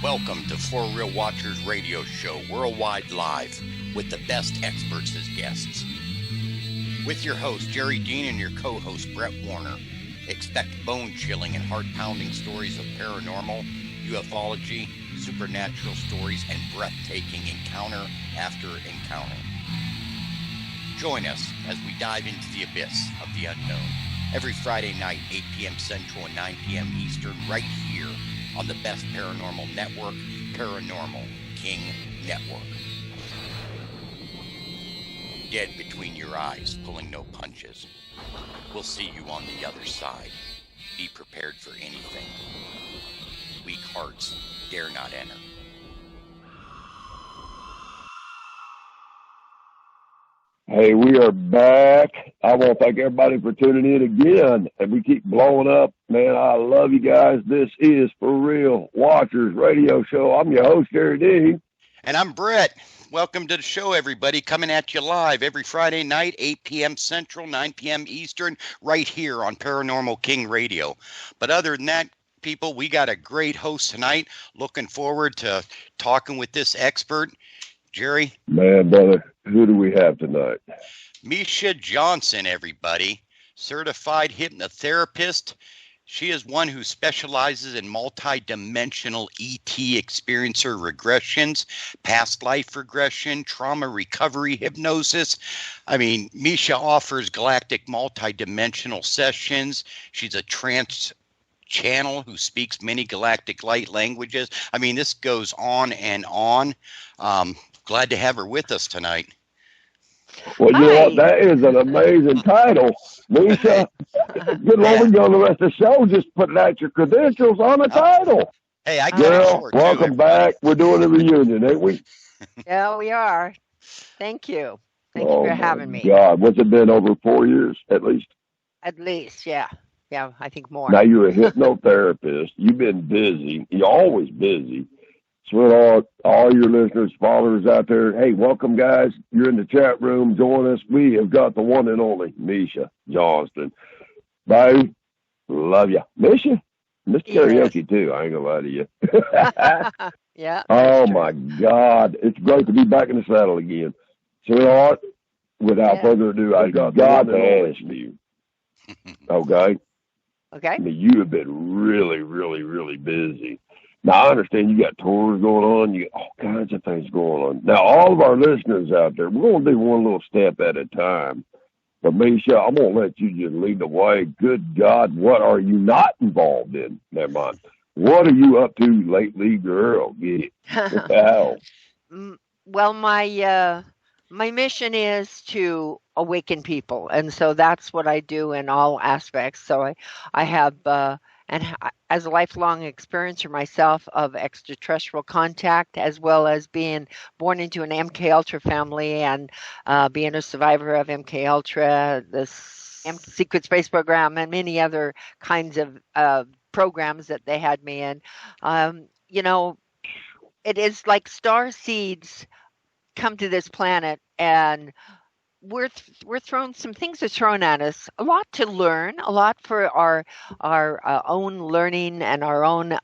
Welcome to For Real Watchers Radio Show, worldwide live, with the best experts as guests. With your host, Jerry Dean, and your co-host, Brett Warner. Expect bone-chilling and heart-pounding stories of paranormal, ufology, supernatural stories, and breathtaking encounter after encounter. Join us as we dive into the abyss of the unknown every Friday night, 8 p.m. Central and 9 p.m. Eastern, right here on the best paranormal network, Paranormal King Network. Dead between your eyes, pulling no punches. We'll see you on the other side. Be prepared for anything. Weak hearts dare not enter. Hey, we are back. I want to thank everybody for tuning in again. And we keep blowing up. Man, I love you guys. This is For Real Watchers Radio Show. I'm your host, Jerry Dean. And I'm Brett. Welcome to the show, everybody. Coming at you live every Friday night, 8 p.m. Central, 9 p.m. Eastern, right here on Paranormal King Radio. But other than that, people, we got a great host tonight. Looking forward to talking with this expert. Jerry? Man, brother, who do we have tonight? Miesha Johnston, everybody. Certified hypnotherapist. She is one who specializes in multidimensional ET experiencer regressions, past life regression, trauma recovery hypnosis. I mean, Miesha offers galactic multidimensional sessions. She's a trance channel who speaks many galactic light languages. I mean, this goes on and on. Glad to have her with us tonight. Well, you know what? That is an amazing title. Miesha, good Lord, we go the rest of the show. Just putting out your credentials on the title. Hey, I got Girl, welcome back. We're doing a reunion, ain't we? Yeah, we are. Thank you. Thank you for having me. God, what's it been, over 4 years at least? At least, yeah. Yeah, I think more. Now, you're a hypnotherapist. You've been busy. You're always busy. So all your listeners, followers out there, hey, welcome, guys. You're in the chat room. Join us. We have got the one and only Miesha Johnston. Bye. Love you. Miesha? Mr. Karaoke, too. I ain't going to lie to you. Yeah. Oh, my God. It's great to be back in the saddle again. So, without further ado, I got to ask you. Okay? Okay. I mean, you have been really, really, really busy. Now, I understand you got tours going on. You got all kinds of things going on. Now, all of our listeners out there, we're going to do one little step at a time. But, Miesha, I'm going to let you just lead the way. Good God, what are you not involved in? Never mind. What are you up to lately, girl? Get it. Well, my mission is to awaken people. And so that's what I do in all aspects. So I have... And as a lifelong experiencer myself of extraterrestrial contact, as well as being born into an MK Ultra family and being a survivor of MK Ultra, the secret space program, and many other kinds of programs that they had me in, you know, it is like star seeds come to this planet, and we're thrown, some things are thrown at us, a lot to learn, a lot for our own learning and our own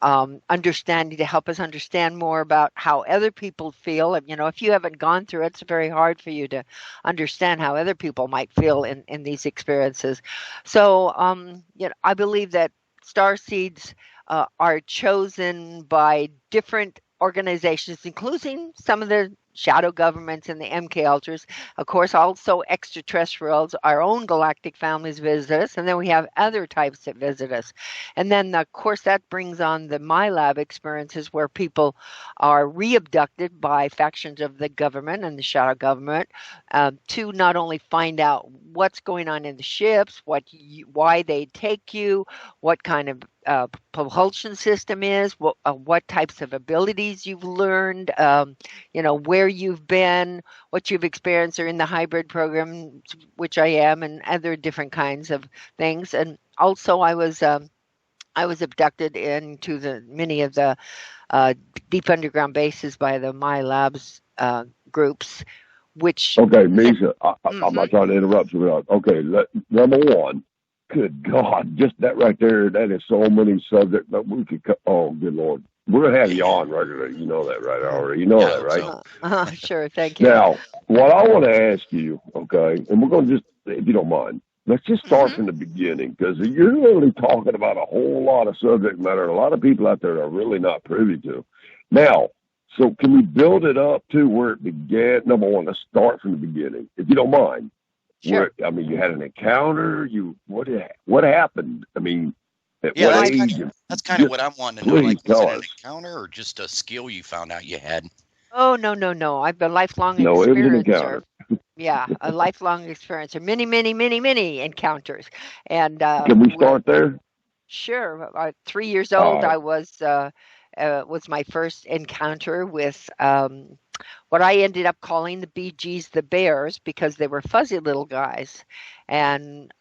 understanding, to help us understand more about how other people feel. You know, if you haven't gone through it, it's very hard for you to understand how other people might feel in these experiences. So, you know, I believe that star seeds are chosen by different organizations, including some of the shadow governments and the MK Ultras. Of course, also extraterrestrials, our own galactic families visit us, and then we have other types that visit us. And then, of course, that brings on the MyLab experiences, where people are re-abducted by factions of the government and the shadow government to not only find out what's going on in the ships, why they take you, what kind of propulsion system is, what types of abilities you've learned, you know, where you've been, what you've experienced, or in the hybrid program, which I am, and other different kinds of things. And also, I was abducted into many of the deep underground bases by the MyLabs groups, which... Okay, Miesha, I'm not trying to interrupt you. Okay, number one, good God, just that right there, that is so many subjects that we could... Oh, good Lord. we're gonna have you on regularly. You know that, right? Already, you know Yeah, I that, hope right? so. Sure, thank you. Now, what I want to ask you, okay, and we're gonna just, if you don't mind, let's just start Mhm. from the beginning because you're really talking about a whole lot of subject matter. A lot of people out there are really not privy to. Now, so can we build it up to where it began? Number one, let's start from the beginning, if you don't mind. Sure. Where, I mean, you had an encounter. What happened? I mean, at Yeah, what that's age? kind of what I'm wanting to know. Please Like, was tell it an us. encounter or just a skill you found out you had? Oh, no. I've been a lifelong No, it was an experiencer. encounter. Yeah, a lifelong experiencer. Many encounters. And Can we start there? sure, 3 years All old, right. I was my first encounter with what I ended up calling the Bee Gees, the Bears, because they were fuzzy little guys. And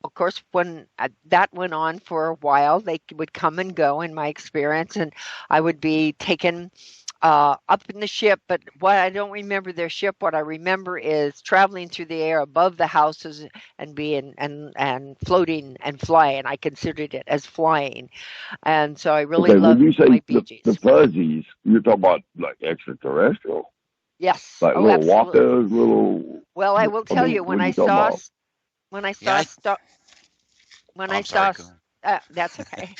of course, when that went on for a while, they would come and go in my experience, and I would be taken up in the ship. But what I don't remember their ship. What I remember is traveling through the air above the houses and being and floating and flying. I considered it as flying, and so I really Okay, when loved you my say Bee the Gees. fuzzies, you're talking about like extraterrestrial, Yes. like Oh, little absolutely. walkers, little. Well, I will I tell mean, you what are you talking about? when I Yeah, saw Star when oh, I I'm sorry. saw Go ahead. that's okay.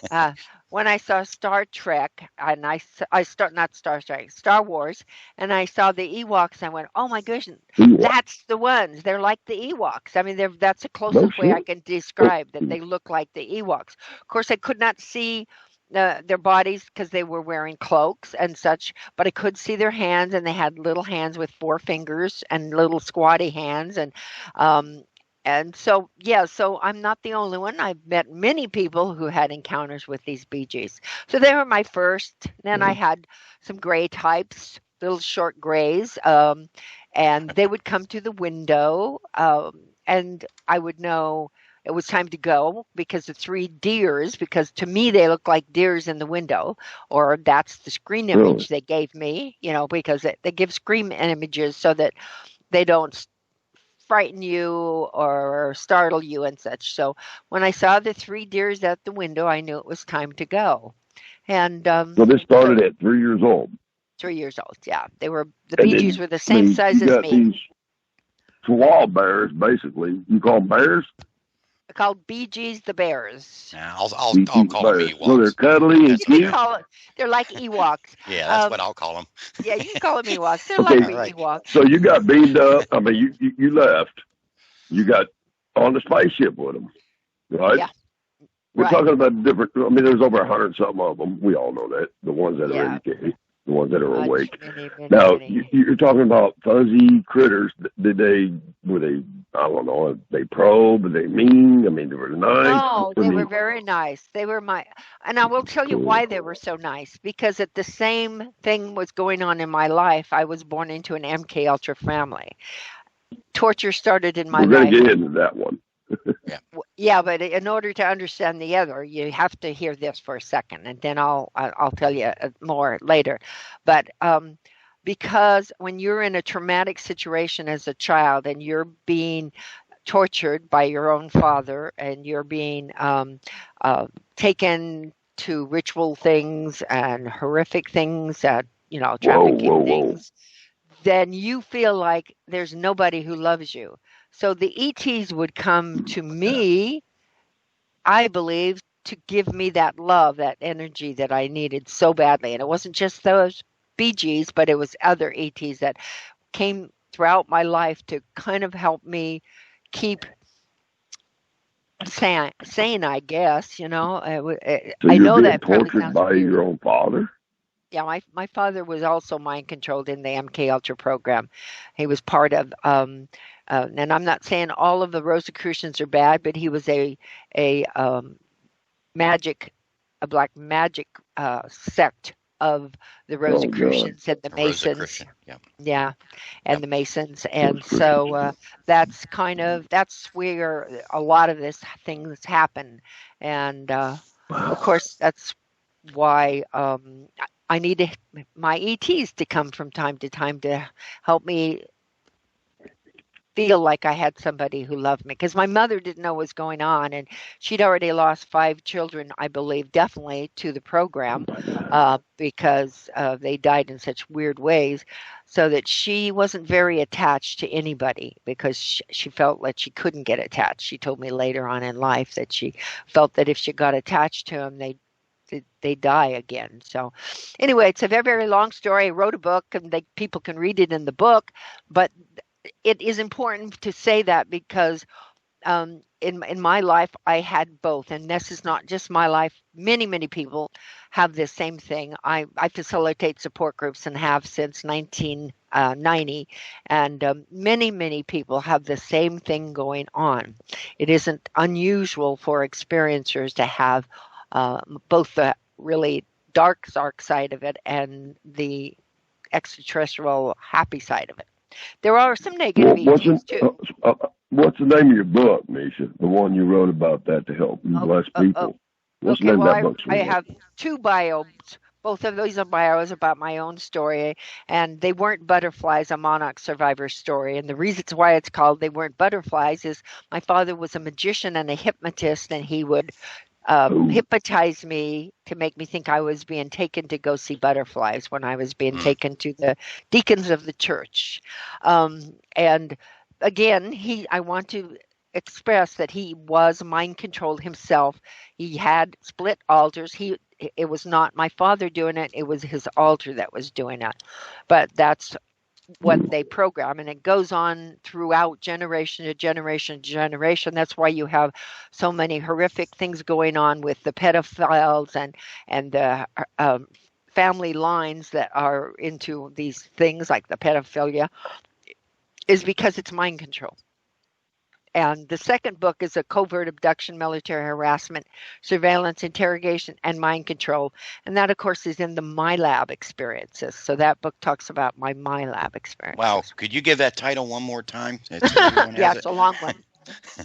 Uh, when I saw Star Trek and I start not Star Trek, Star Wars, and I saw the Ewoks, I went, "Oh my goodness, Ewok. that's the ones. They're like the Ewoks." I mean, that's the No closest way I shit. can describe that they look like the Ewoks. Of course, I could not see their bodies because they were wearing cloaks and such, but I could see their hands, and they had little hands with 4 fingers and little squatty hands, um, and so, yeah, so I'm not the only one. I've met many people who had encounters with these Bee Gees. So they were my first. Then I had some gray types, little short grays, and they would come to the window, and I would know it was time to go because the 3 deers, because to me they look like deers in the window, or that's the screen Really? image they gave me, because they give screen images so that they don't frighten you or startle you and such. So when I saw the 3 deers at the window, I knew it was time to go. And So this so started at 3 years old, 3 years old, yeah, the and Bee Gees then were the I same mean, size you as got me. these koala bears, basically. You call them bears? They're called Bee Gees the Bears. Nah, These I'll call them bears. So they're Ewoks. cuddly and That's You can cute. okay. call it. They're like Ewoks. Yeah, that's what Um, I'll call them. yeah, you can call them Ewoks. They're like Okay, All the right. Ewoks. so you got beamed up. I mean, you left. You got on the spaceship with them, right? Yeah, We're right. talking about different. I mean, there's over 100 something of them. We all know that. The ones that are Yeah, educated, the ones that are awake. many. Now, you're talking about fuzzy critters. Were they, I don't know, they probe, were they mean? I mean, they were nice. No, I they were mean, very nice. And I will tell you cool. why they were so nice. Because at the same thing was going on in my life, I was born into an MK Ultra family. Torture started in my We're going life. to get into that one. Yeah, but in order to understand the other, you have to hear this for a second, and then I'll tell you more later. But because when you're in a traumatic situation as a child and you're being tortured by your own father and you're being taken to ritual things and horrific things that trafficking Whoa. things, then you feel like there's nobody who loves you. So the ETs would come to me, I believe, to give me that love, that energy that I needed so badly. And it wasn't just those Bee Gees, but it was other ETs that came throughout my life to kind of help me keep sane, I guess. So I you're know being that probably tortured sounds by weird. your own father? Yeah, my father was also mind controlled in the MK Ultra program. He was part of, and I'm not saying all of the Rosicrucians are bad, but he was a magic, a black magic sect of the Oh, God. Rosicrucians and the A Masons. Rosicrucian. Yeah. Yeah, and Yep. the Masons, and so that's where a lot of this things happen, and of course that's why I needed my ETs to come from time to time to help me feel like I had somebody who loved me, because my mother didn't know what was going on, and she'd already lost 5 children, I believe, definitely to the program, because they died in such weird ways, so that she wasn't very attached to anybody because she felt like she couldn't get attached. She told me later on in life that she felt that if she got attached to them, they die again. So anyway, it's a very, very long story. I wrote a book, and people can read it in the book, but it is important to say that because in my life, I had both, and this is not just my life. Many, many people have this same thing. I facilitate support groups and have since 1990, and many, many people have the same thing going on. It isn't unusual for experiencers to have both the really dark side of it and the extraterrestrial happy side of it. There are some negative ETs too. What's the name of your book, Miesha? The one you wrote about that to help bless people. What's the name of that book? I have 2 bios. Both of those are bios about my own story, and they weren't butterflies, a monarch survivor story. And the reasons why it's called They Weren't Butterflies is my father was a magician and a hypnotist, and he would hypnotize me to make me think I was being taken to go see butterflies when I was being taken to the deacons of the church. And again, I want to express that he was mind controlled himself. He had split altars. It was not my father doing it. It was his altar that was doing it. But that's what they program, and it goes on throughout generation to generation to generation. That's why you have so many horrific things going on with the pedophiles and the family lines that are into these things like the pedophilia, is because it's mind control. And the second book is a covert abduction, military harassment, surveillance, interrogation, and mind control. And that, of course, is in the MyLab experiences. So that book talks about my MyLab experiences. Wow. Could you give that title one more time? Yeah, it's a long one.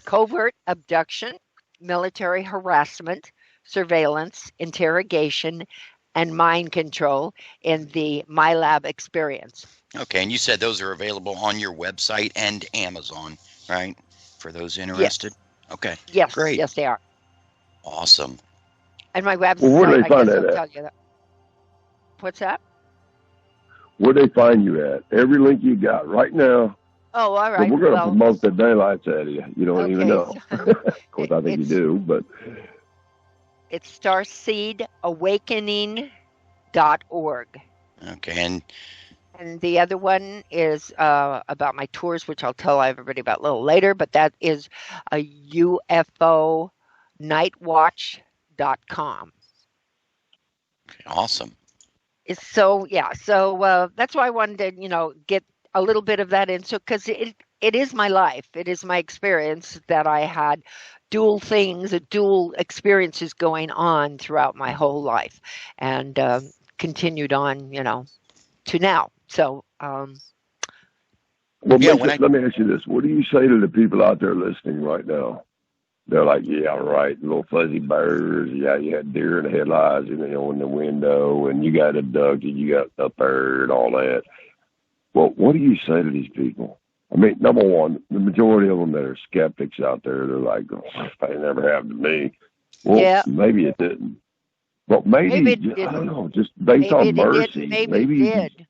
Covert abduction, military harassment, surveillance, interrogation, and mind control in the MyLab experience. Okay. And you said those are available on your website and Amazon, right? For those interested? Yes. Okay. Yes. Great. Yes, they are. Awesome. And my website, well, where do they find that at? Tell you that. What's that? Where do they find you at? Every link you got right now. Oh, all right. We're going to promote the daylights out of you. You don't even know. So of course, I think you do, but. It's starseedawakening.org. Okay. And the other one is about my tours, which I'll tell everybody about a little later, but that is UFOnightwatch.com. Awesome. So that's why I wanted to, get a little bit of that in. So, because it is my life. It is my experience that I had dual experiences going on throughout my whole life, and continued on, to now. So, well, let me ask you this. What do you say to the people out there listening right now? They're like, yeah, right, little fuzzy birds. Yeah, you had deer in the headlights, in the window, and you got abducted, you got a bird, all that. Well, what do you say to these people? I mean, number one, the majority of them that are skeptics out there, they're like, oh, it never happened to me. Well, yeah. Maybe it didn't. But maybe it didn't. I don't know, just based on mercy. Maybe it did.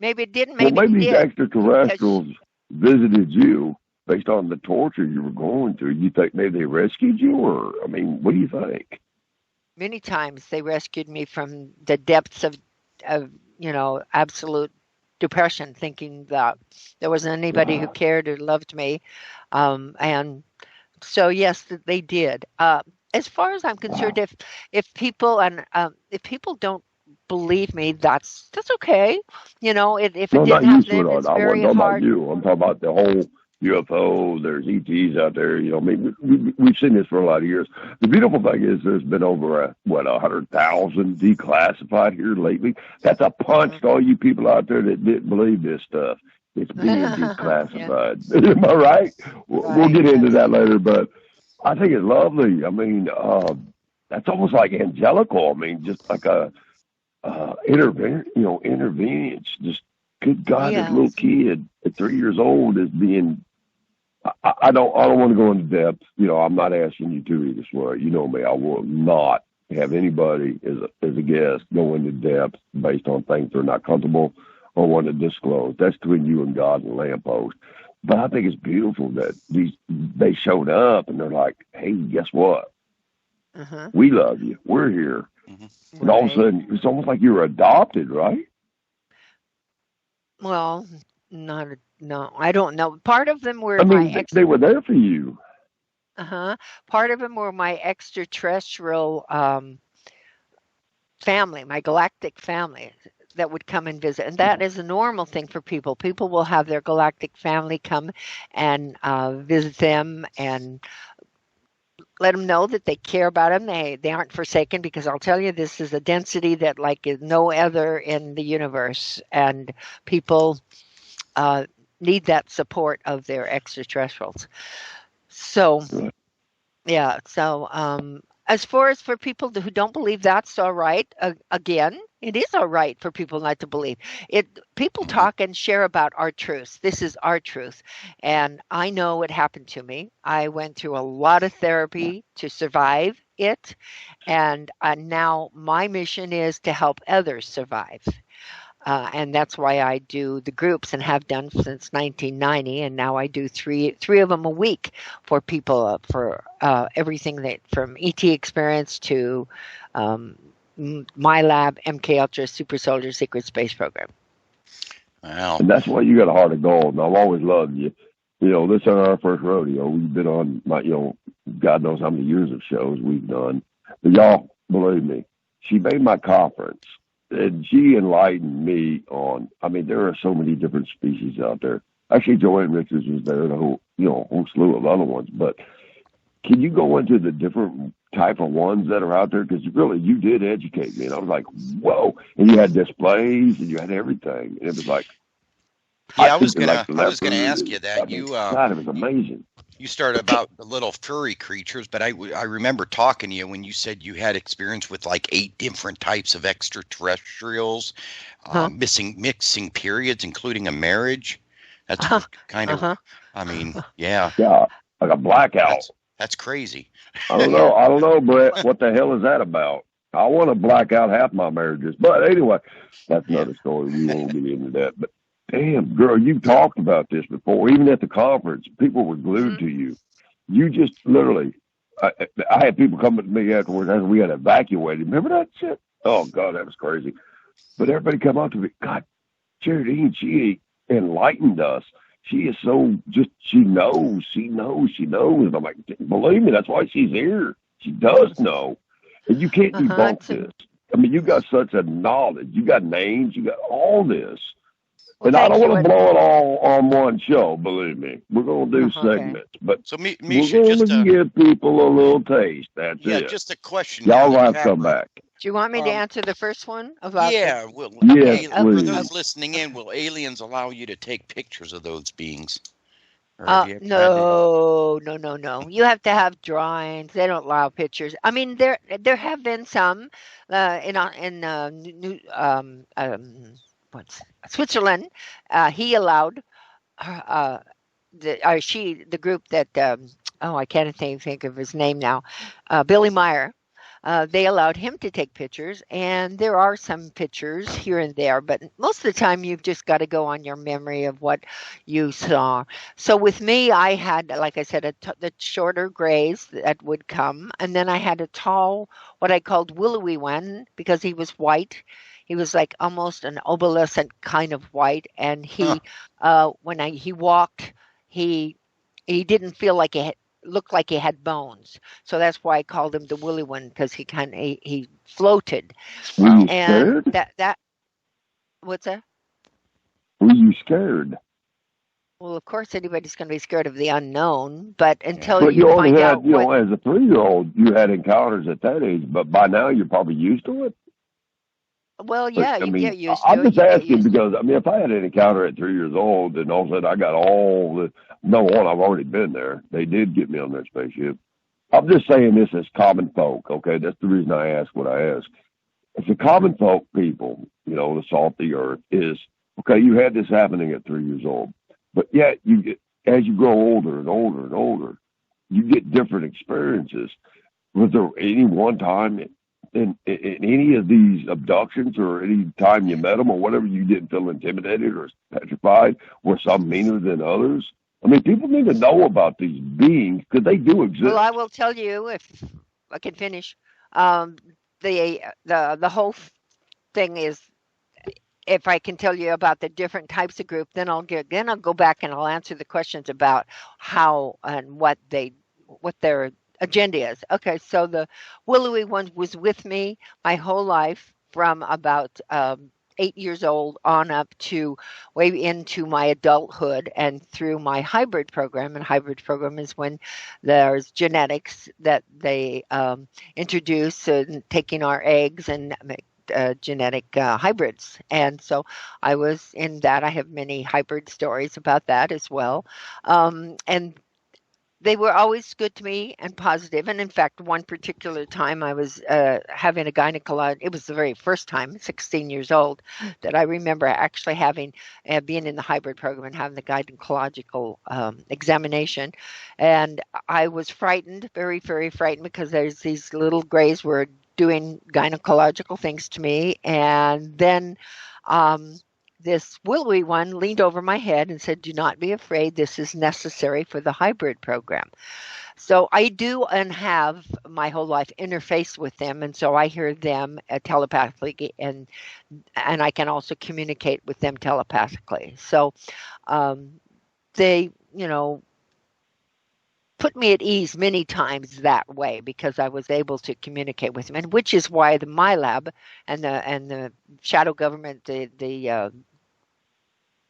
Maybe it didn't. Maybe maybe these extraterrestrials visited you based on the torture you were going through. You think maybe they rescued you, or what do you think? Many times they rescued me from the depths of absolute depression, thinking that there wasn't anybody who cared or loved me, and so yes, they did. As far as I'm concerned, if people don't believe me, that's okay. If it didn't happen, it's very hard. I'm talking about the whole UFO. There's ETs out there. We've seen this for a lot of years. The beautiful thing is there's been over 100,000 declassified here lately. That's a punch to all you people out there that didn't believe this stuff. It's being declassified. Yeah. Am I right? We'll get into that later, but I think it's lovely. That's almost like angelical. Just like a intervention. Just good God, this little kid at 3 years old is being. I don't want to go into depth. I'm not asking you to either, swear. You know me. I will not have anybody as a guest go into depth based on things they're not comfortable or want to disclose. That's between you and God and the lamppost. But I think it's beautiful that they showed up and they're like, hey, guess what? Uh-huh. We love you. We're here. Mm-hmm. And all of a sudden, it's almost like you were adopted, right? Well, no, I don't know. Part of them were my they were there for you. Part of them were my extraterrestrial family, my galactic family that would come and visit. And that is a normal thing for people. People will have their galactic family come and visit them and let them know that they care about them. They aren't forsaken, because I'll tell you, this is a density that like is no other in the universe. And people need that support of their extraterrestrials. So, yeah. So, as far as for people who don't believe, that's all right. Again, it is all right for people not to believe it. People talk and share about our truths. This is our truth. And I know what happened to me. I went through a lot of therapy to survive it. And now my mission is to help others survive. And that's why I do the groups and have done since 1990. And now I do three of them a week for people for everything that from ET experience to my lab, MK Ultra, Super Soldier, Secret Space Program. Wow. And that's why you got a heart of gold. And I've always loved you. This is our first rodeo. We've been on God knows how many years of shows we've done. But y'all, believe me, she made my conference. And she enlightened me on, there are so many different species out there. Actually, Joanne Richards was there and a whole slew of other ones. But can you go into the different type of ones that are out there? Because really, you did educate me. And I was like, whoa. And you had displays and you had everything. And it was like, yeah, I was gonna ask you that. God, it was amazing. You started about the little furry creatures, but I remember talking to you when you said you had experience with like 8 different types of extraterrestrials, mixing periods, including a marriage. That's kind of, yeah. Yeah, like a blackout. That's crazy. I don't know, Brett. What the hell is that about? I want to black out half my marriages. But anyway, that's another story. We won't get into that. But damn, girl, you talked about this before. Even at the conference, people were glued to you. You just literally, I had people come to me afterwards as we had evacuated. Remember that shit? Oh, God, that was crazy. But everybody come up to me, God, Charity, she enlightened us. She is so she knows. And I'm like, believe me, that's why she's here. She does know. And you can't debunk this. You got such a knowledge. You got names. You got all this. Well, and I don't want to blow it all on one show, believe me. We're going to do segments. But so, Miesha, we're going to give people a little taste. That's it. Yeah, just a question. Y'all have to come back. Do you want me to answer the first one? About yes, for those listening in, will aliens allow you to take pictures of those beings? No. You have to have drawings. They don't allow pictures. There have been some in Switzerland. He allowed the group that I can't think of his name now. Billy Meyer. They allowed him to take pictures, and there are some pictures here and there, but most of the time you've just got to go on your memory of what you saw. So with me, I had, like I said, the shorter grays that would come, and then I had a tall, what I called willowy one, because he was white. He was like almost an opalescent kind of white, and he, when he walked, he didn't feel like looked like he had bones, so that's why I called him the woolly one, because he floated. Were you scared? That what's that? Were you scared? Well, of course, anybody's going to be scared of the unknown, but until you find only out, had, as a 3-year-old, you had encounters at that age, but by now you're probably used to it. Well, yeah, you get used to I'm it. just asking because, if I had an encounter at 3 years old and all of a sudden I got all the, I've already been there. They did get me on their spaceship. I'm just saying this as common folk, okay? That's the reason I ask what I ask. It's the common folk people, the salt of the earth is, okay, you had this happening at 3 years old. But yet, you get, as you grow older and older and older, you get different experiences. Was there any one time in any of these abductions or any time you met them or whatever you didn't feel intimidated or petrified? Were some meaner than others? I mean, people need to know about these beings because they do exist. Well, I will tell you if I can finish. The whole thing is, if I can tell you about the different types of group, then I'll go back and I'll answer the questions about how and what their agenda is. Okay, so the willowy one was with me my whole life from about 8 years old on up to way into my adulthood and through my hybrid program. And hybrid program is when there's genetics that they introduce, taking our eggs and make genetic hybrids. And so I was in that. I have many hybrid stories about that as well. And they were always good to me and positive. And in fact, one particular time I was having a gynecological, it was the very first time, 16 years old, that I remember actually having, being in the hybrid program and having the gynecological examination. And I was frightened, very, very frightened, because there's these little grays were doing gynecological things to me. And then this willowy one leaned over my head and said, "Do not be afraid. This is necessary for the hybrid program." So I do and have my whole life interface with them. And so I hear them telepathically, and I can also communicate with them telepathically. So they, put me at ease many times that way, because I was able to communicate with them, and which is why the My Lab and the shadow government, the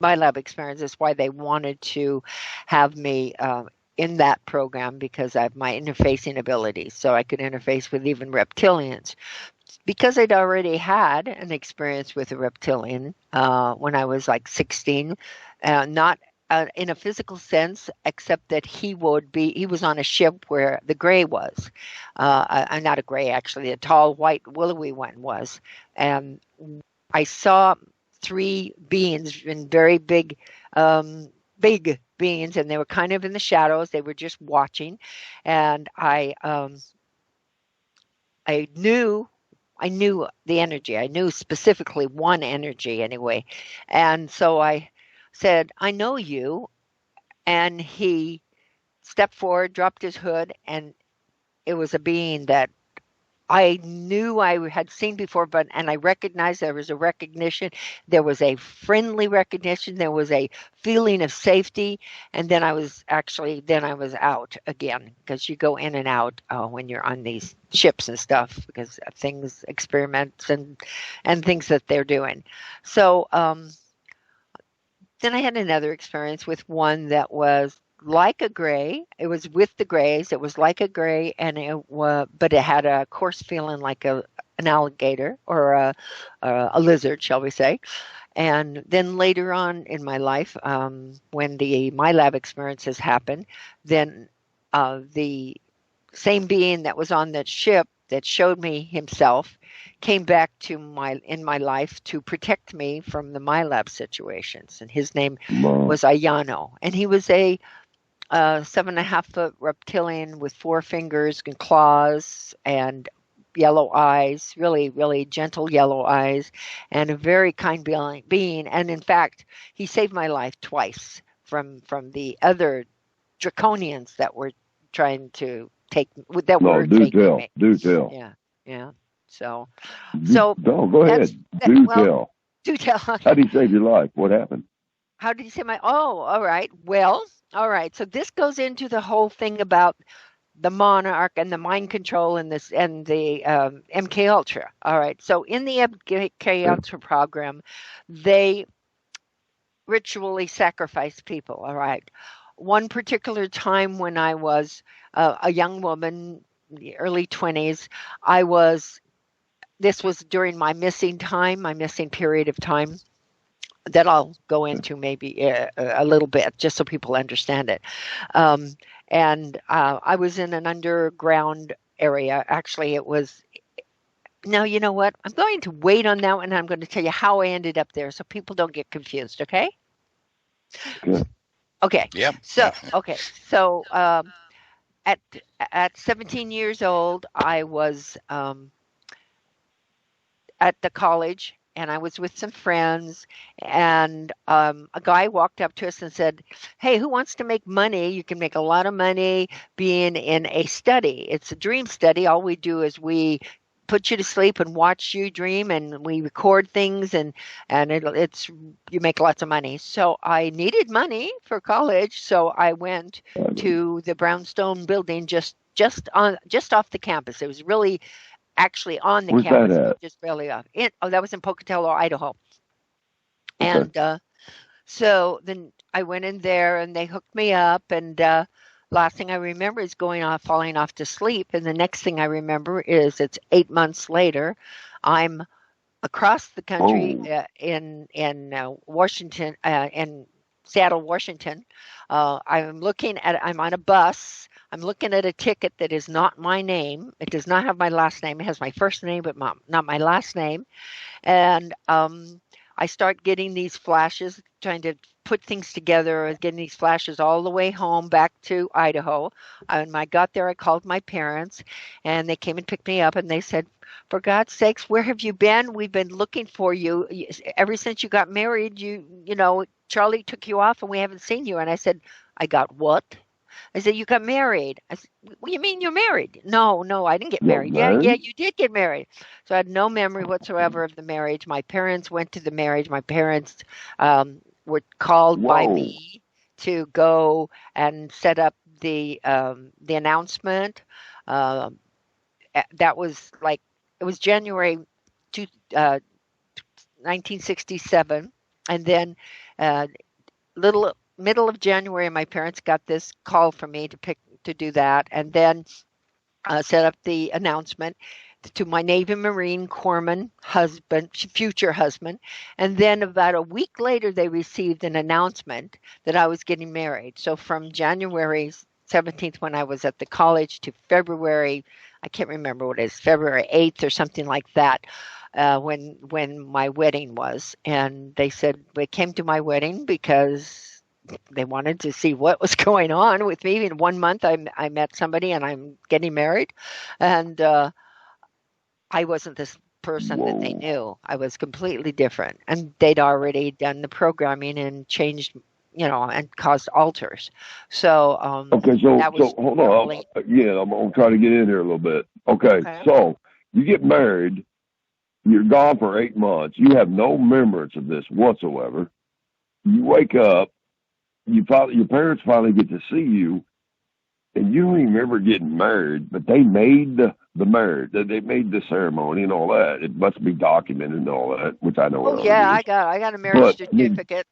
My Lab experience, is why they wanted to have me in that program, because I have my interfacing abilities, so I could interface with even reptilians. Because I'd already had an experience with a reptilian when I was like 16, not in a physical sense, except that he was on a ship where the gray was, not a gray, actually, a tall white willowy one was. And I saw 3 beings, in very big beings, and they were kind of in the shadows. They were just watching. And I knew the energy. I knew specifically one energy anyway. And so I said, "I know you." And he stepped forward, dropped his hood, and it was a being that I knew I had seen before, and I recognized there was a recognition. There was a friendly recognition. There was a feeling of safety. And then I was out again, because you go in and out when you're on these ships and stuff, because of experiments and things that they're doing. So then I had another experience with one that was like a gray. It was with the grays. It was like a gray, but it had a coarse feeling like an alligator or a lizard, shall we say. And then later on in my life, when the My Lab experiences happened, then the same being that was on that ship that showed me himself came back in my life to protect me from the My Lab situations. And his name was Ayano. And he was a 7.5-foot reptilian with 4 fingers and claws and yellow eyes, really, really gentle yellow eyes, and a very kind being. And in fact, he saved my life twice from the other draconians that were trying to take, that were taking me. Do tell. Yeah. So. No, go ahead. Tell. Do tell. How did he save your life? What happened? How did he say all right. Well, all right. So this goes into the whole thing about the monarch and the mind control and the MK Ultra. All right. So in the MK Ultra program, they ritually sacrifice people. All right. One particular time when I was a young woman, the early 20s, this was during my missing period of time, that I'll go into maybe a little bit, just so people understand it. And I was in an underground area. Actually, it was. Now, you know what? I'm going to wait on that one, and I'm going to tell you how I ended up there, so people don't get confused, okay? Good. Okay. Yeah. So, okay. So, at 17 years old, I was at the college, and I was with some friends, and a guy walked up to us and said, "Hey, who wants to make money? You can make a lot of money being in a study. It's a dream study. All we do is we put you to sleep and watch you dream, and we record things, and it's you make lots of money." So I needed money for college, so I went to the brownstone building just off the campus. It was really actually on the Where's campus, that at? just barely off. That was in Pocatello, Idaho. Okay. And so then I went in there and they hooked me up. And last thing I remember is falling off to sleep. And the next thing I remember is it's 8 months later. I'm across the country in Washington, in Seattle, Washington. I'm on a bus. I'm looking at a ticket that is not my name. It does not have my last name. It has my first name, but not my last name. And I start getting these flashes, trying to put things together, getting these flashes all the way home back to Idaho. And when I got there, I called my parents, and they came and picked me up, and they said, "For God's sakes, where have you been? We've been looking for you ever since you got married. You know, Charlie took you off, and we haven't seen you." And I said, "I got what?" I said, "You got married." I said, "What do you mean you're married?" No, I didn't get married. Yeah, you did get married. So I had no memory whatsoever of the marriage. My parents went to the marriage. My parents were called by me to go and set up the announcement. That was like, it was January 1967. And then middle of January, my parents got this call from me to do that, and then set up the announcement to my Navy Marine corpsman future husband. And then about a week later, they received an announcement that I was getting married. So from January 17th, when I was at the college, to February, I can't remember what it is, February 8th or something like that, when my wedding was. And they said they came to my wedding because they wanted to see what was going on with me. In 1 month, I met somebody, and I'm getting married. And I wasn't this person that they knew. I was completely different. And they'd already done the programming and changed, and caused alters. So, okay, so hold on. Yeah, I'm going to try to get in here a little bit. Okay, so you get married. You're gone for 8 months. You have no remembrance of this whatsoever. You wake up. Your parents finally get to see you, and you don't even remember getting married, but they made the marriage. They made the ceremony and all that. It must be documented and all that, which I know. Oh yeah, I got a marriage certificate.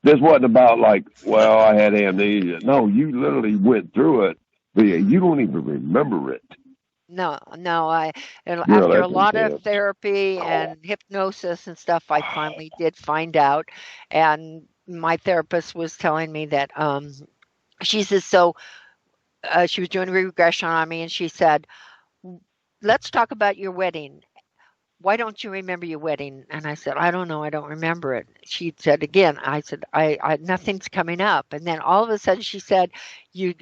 This wasn't about like, well, I had amnesia. No, you literally went through it, but you don't even remember it. No. After a lot of therapy and hypnosis and stuff, I finally did find out. And my therapist was telling me that she says, she was doing a regression on me, and she said, "Let's talk about your wedding. Why don't you remember your wedding?" And I said, "I don't know. I don't remember it." She said again, I said, I nothing's coming up. And then all of a sudden she said, "You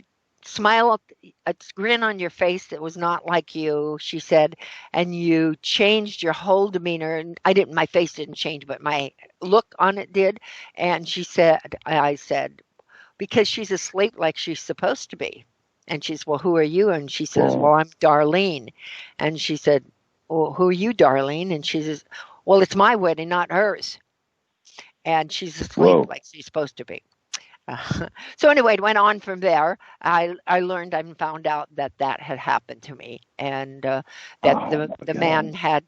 smile, a grin on your face that was not like you," she said, "and you changed your whole demeanor." And my face didn't change, but my look on it did. And I said, "Because she's asleep like she's supposed to be." And she said, "Well, who are you?" And she says, "Well, I'm Darlene." And she said, "Well, who are you, Darlene?" And she says, "Well, it's my wedding, not hers." And she's asleep like she's supposed to be. So anyway, it went on from there. I learned and found out that had happened to me, and that the man had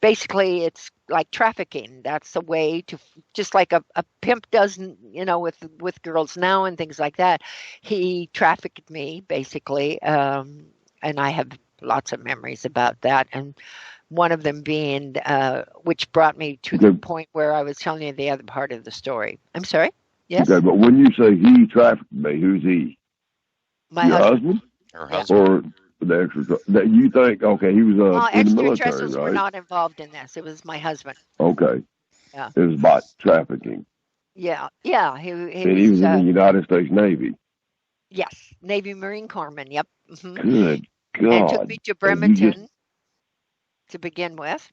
basically, it's like trafficking. That's a way to, just like a pimp does, with girls now and things like that. He trafficked me basically, and I have lots of memories about that. And one of them being, which brought me to the point where I was telling you the other part of the story. I'm sorry? Yes? Okay, but when you say he trafficked me, who's he? My husband? Her husband. Or the extra, that you think, okay, he was in the military, right? Were not involved in this. It was my husband. Okay. Yeah. It was about trafficking. Yeah, yeah. He And he was was in the United States Navy. yes, Navy Marine Corpsman. Yep. Good And took God. me to And you just, Bremerton to begin with.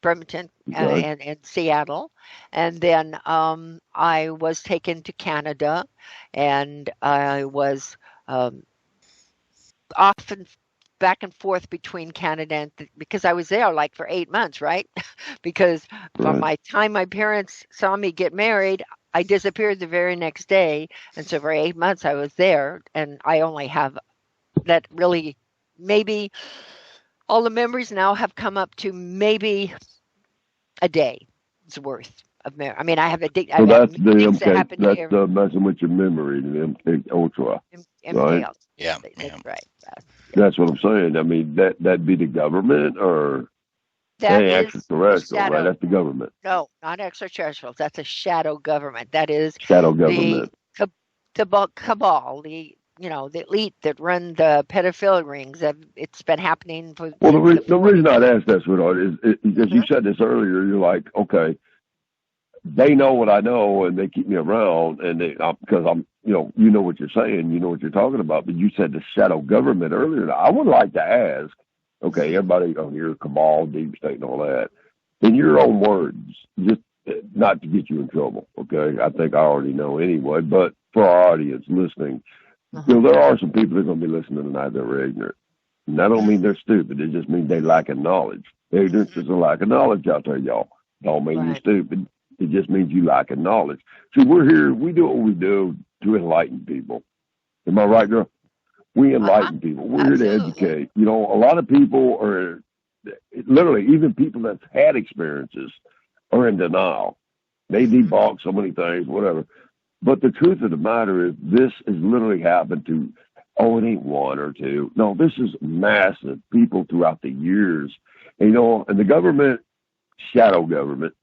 Bremerton okay. and Seattle, and then I was taken to Canada, and I was um, often back and forth between Canada and because I was there like for 8 months, right? Because from Right. my time my parents saw me get married, I disappeared the very next day, and so for 8 months I was there, and I only have that really maybe all the memories now have come up to maybe a day's worth of memory. I mean, I So have that's the things that MK, happen that's every messing with your memory, the MK Ultra, right? MKL. Yeah. That's right. Yeah. That's what I'm saying. I mean, that'd be the government or that That ain't is the extraterrestrial, right? shadow. That's the government. No, not extraterrestrials. That's a shadow government. That is Shadow the government. cabal, the elite that run the pedophile rings. It's been happening for Well, the the reason 40s. I'd ask that, sweetheart, is because you Mhm. said this earlier. You're like, okay, they know what I know, and they keep me around, and because I'm, you know what you're saying, you know what you're talking about. But you said the shadow government earlier. I would like to ask, okay, Mhm. everybody on here, cabal, deep state, and all that, in your own words, just not to get you in trouble. Okay, I think I already know anyway, but for our audience listening, Uh-huh. there are some people that are going to be listening tonight that are ignorant. And that don't mean they're stupid. It just means they lack of knowledge. Ignorance Mhm. is a lack of knowledge out there, y'all. Don't mean you're Right. stupid. It just means you lack of knowledge. See, we're here. We do what we do to enlighten people. Am I right, girl? We Uh-huh. enlighten people. We're here to Absolutely. educate. A lot of people are literally, even people that's had experiences are in denial. They Mhm. debunk so many things, whatever. But the truth of the matter is, this has literally happened to, it ain't one or two. No, this is massive people throughout the years. And the government, shadow government,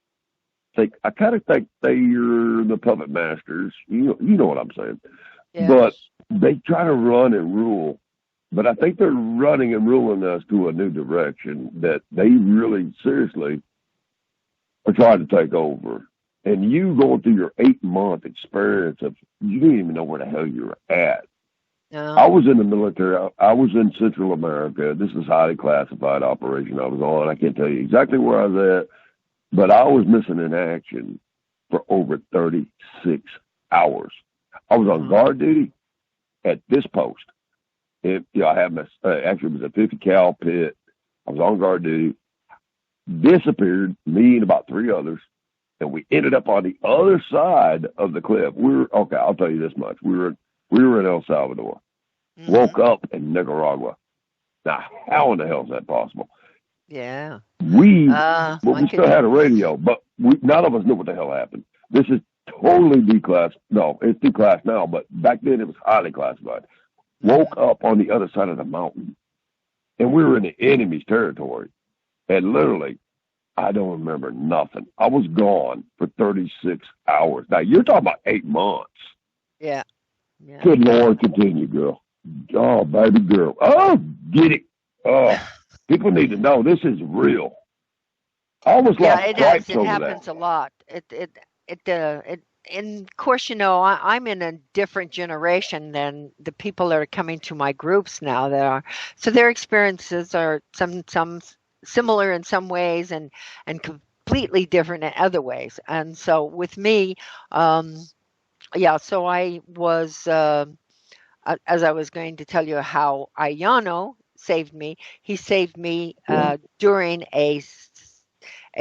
I kind of think they're the puppet masters. You know what I'm saying. But Yes. they try to run and rule. But I think they're running and ruling us to a new direction that they really, seriously are trying to take over. And you going through your 8-month experience of, you didn't even know where the hell you were at. I No. was in the military. I was in Central America. This is highly classified operation I was on. I can't tell you exactly where I was at, but I was missing in action for over 36 hours. I was on Uh-huh. guard duty at this post. I had actually it was a 50 cal pit. I was on guard duty. Disappeared, me and about 3 others, and we ended up on the other side of the cliff. Okay. I'll tell you this much: we were in El Salvador. Mhm. Woke up in Nicaragua. Now, how in the hell is that possible? Yeah. We well, My we still goodness. had a radio, but none of us knew what the hell happened. This is totally declassified. No, it's declassified now, but back then it was highly classified. Woke Mhm. up on the other side of the mountain, and we were in the enemy's territory. And literally, I don't remember nothing. I was gone for 36 hours. Now, you're talking about 8 months. Yeah. Yeah. Good Lord, continue, girl. Oh, baby girl. Oh, get it. Oh, people need to know this is real. I almost Yeah, lost it does. stripes It over that. happens a lot. And of course, I'm in a different generation than the people that are coming to my groups now. So their experiences are some similar in some ways and completely different in other ways. And so with me, um, yeah, so I was, as I was going to tell you how Ayano saved me, he saved me Yeah. during a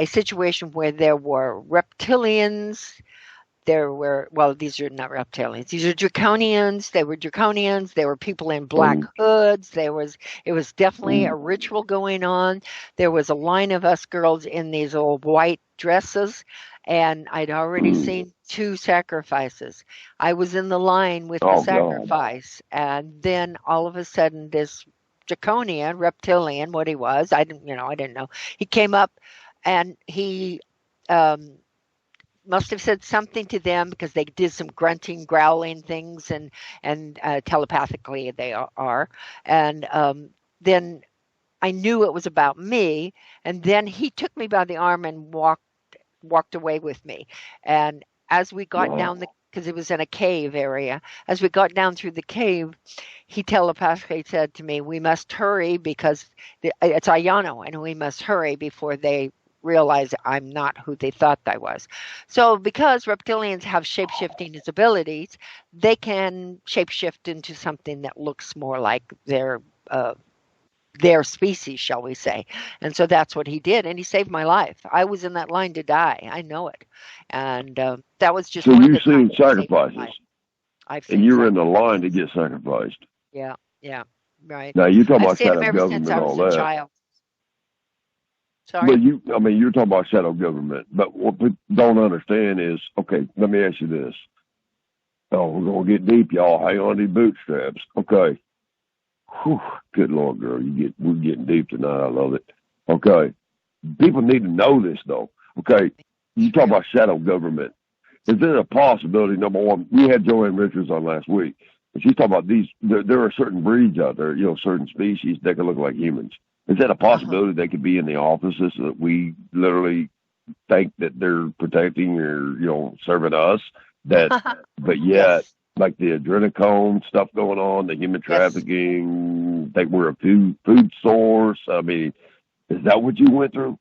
situation where there were reptilians. There were, well, these are not reptilians. These are draconians. They were draconians. There were people in black Oh, hoods. It was definitely oh, a ritual going on. There was a line of us girls in these old white dresses, and I'd already oh, seen 2 sacrifices. I was in the line with the oh, God. sacrifice, and then all of a sudden, this draconian, reptilian, what he was, I didn't know. He came up, and he um, must have said something to them because they did some grunting, growling things, and telepathically they are. And then I knew it was about me. And then he took me by the arm and walked away with me. And as we got Wow. down because it was in a cave area, as we got down through the cave, he telepathically said to me, "We must hurry because it's Ayano, and we must hurry before they realize I'm not who they thought I was." So, because reptilians have shape-shifting abilities, they can shape-shift into something that looks more like their species, shall we say. And so that's what he did, and he saved my life. I was in that line to die. I know it. And that was just So one of you've the times seen he saved my sacrifices, life. I've and seen you're in the line to sacrifices. get sacrificed. Yeah, yeah, right. Now you talking I've about seen them shadow ever since government I and was all a that. child. Sorry? But you're talking about shadow government. But what people don't understand is, okay, let me ask you this. Oh, we're gonna get deep, y'all. Hang on to your bootstraps. Okay. Whew, good Lord, girl, we're getting deep tonight. I love it. Okay. People need to know this though. Okay. You talk about shadow government. Is there a possibility, number one, we had Joanne Richards on last week, and she's talking about there are certain breeds out there, certain species that can look like humans. Is that a possibility they could be in the offices that we literally think that they're protecting or, serving us? But yet, Yes. like the adrenochrome stuff going on, the human Yes. trafficking, think we're a food source. I mean, is that what you went through?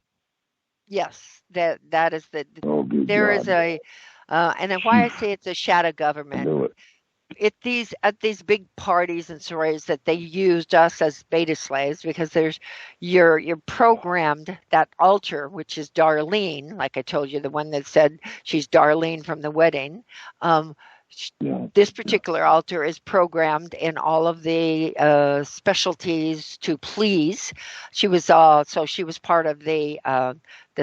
Yes. That is Oh, good there God. is and then why I say it's a shadow I government. knew it. At these big parties and sororities that they used us as beta slaves, because you're programmed, that altar, which is Darlene, like I told you, the one that said she's Darlene from the wedding. Yeah. This particular altar is programmed in all of the specialties to please. She was part of the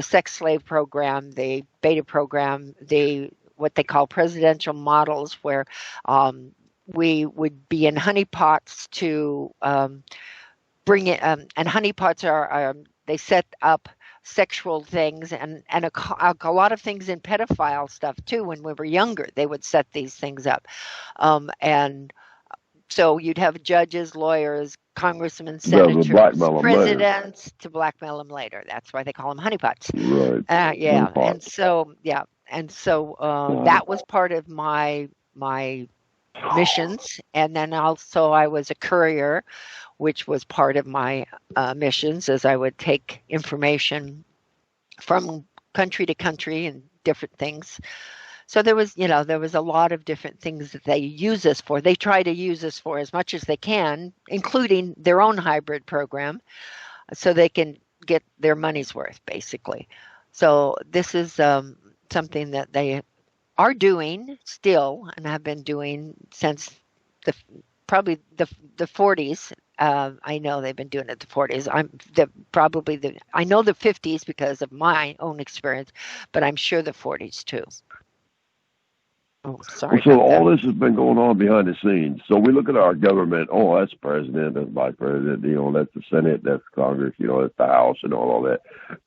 sex slave program, the beta program, the what they call presidential models, where we would be in honeypots to bring it, and honeypots are they set up sexual things and a lot of things in pedophile stuff too. When we were younger, they would set these things up, and so you'd have judges, lawyers, congressmen, senators, presidents to blackmail them later. That's why they call them honeypots. Right. Yeah. Honeypots. And so that was part of my missions. And then also I was a courier, which was part of my missions, as I would take information from country to country and different things. So there was a lot of different things that they use us for. They try to use us for as much as they can, including their own hybrid program, so they can get their money's worth, basically. So this is something that they are doing still, and have been doing since probably the 40s. I know they've been doing it the 40s. I know the 50s because of my own experience, but I'm sure the 40s too. Oh, sorry. So all this has been going on behind the scenes. So we look at our government. Oh, that's president, that's vice president. That's the Senate, that's Congress. That's the House and all that.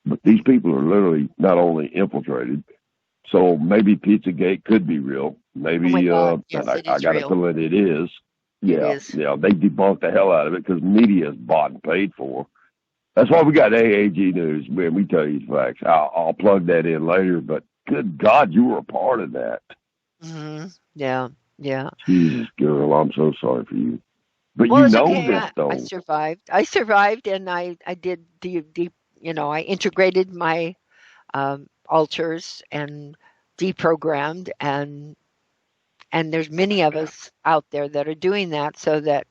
But these people are literally not only infiltrated. So maybe Pizzagate could be real. Maybe yes, I got a feeling it is. Yeah, it is. They debunked the hell out of it because media is bought and paid for. That's why we got AAG News. Man, we tell you the facts. I'll plug that in later. But good God, you were a part of that. Mm-hmm. Yeah. Jesus, girl, I'm so sorry for you. But okay. this, though. I survived, and I did I integrated my altars and deprogrammed, and there's many of us out there that are doing that, so that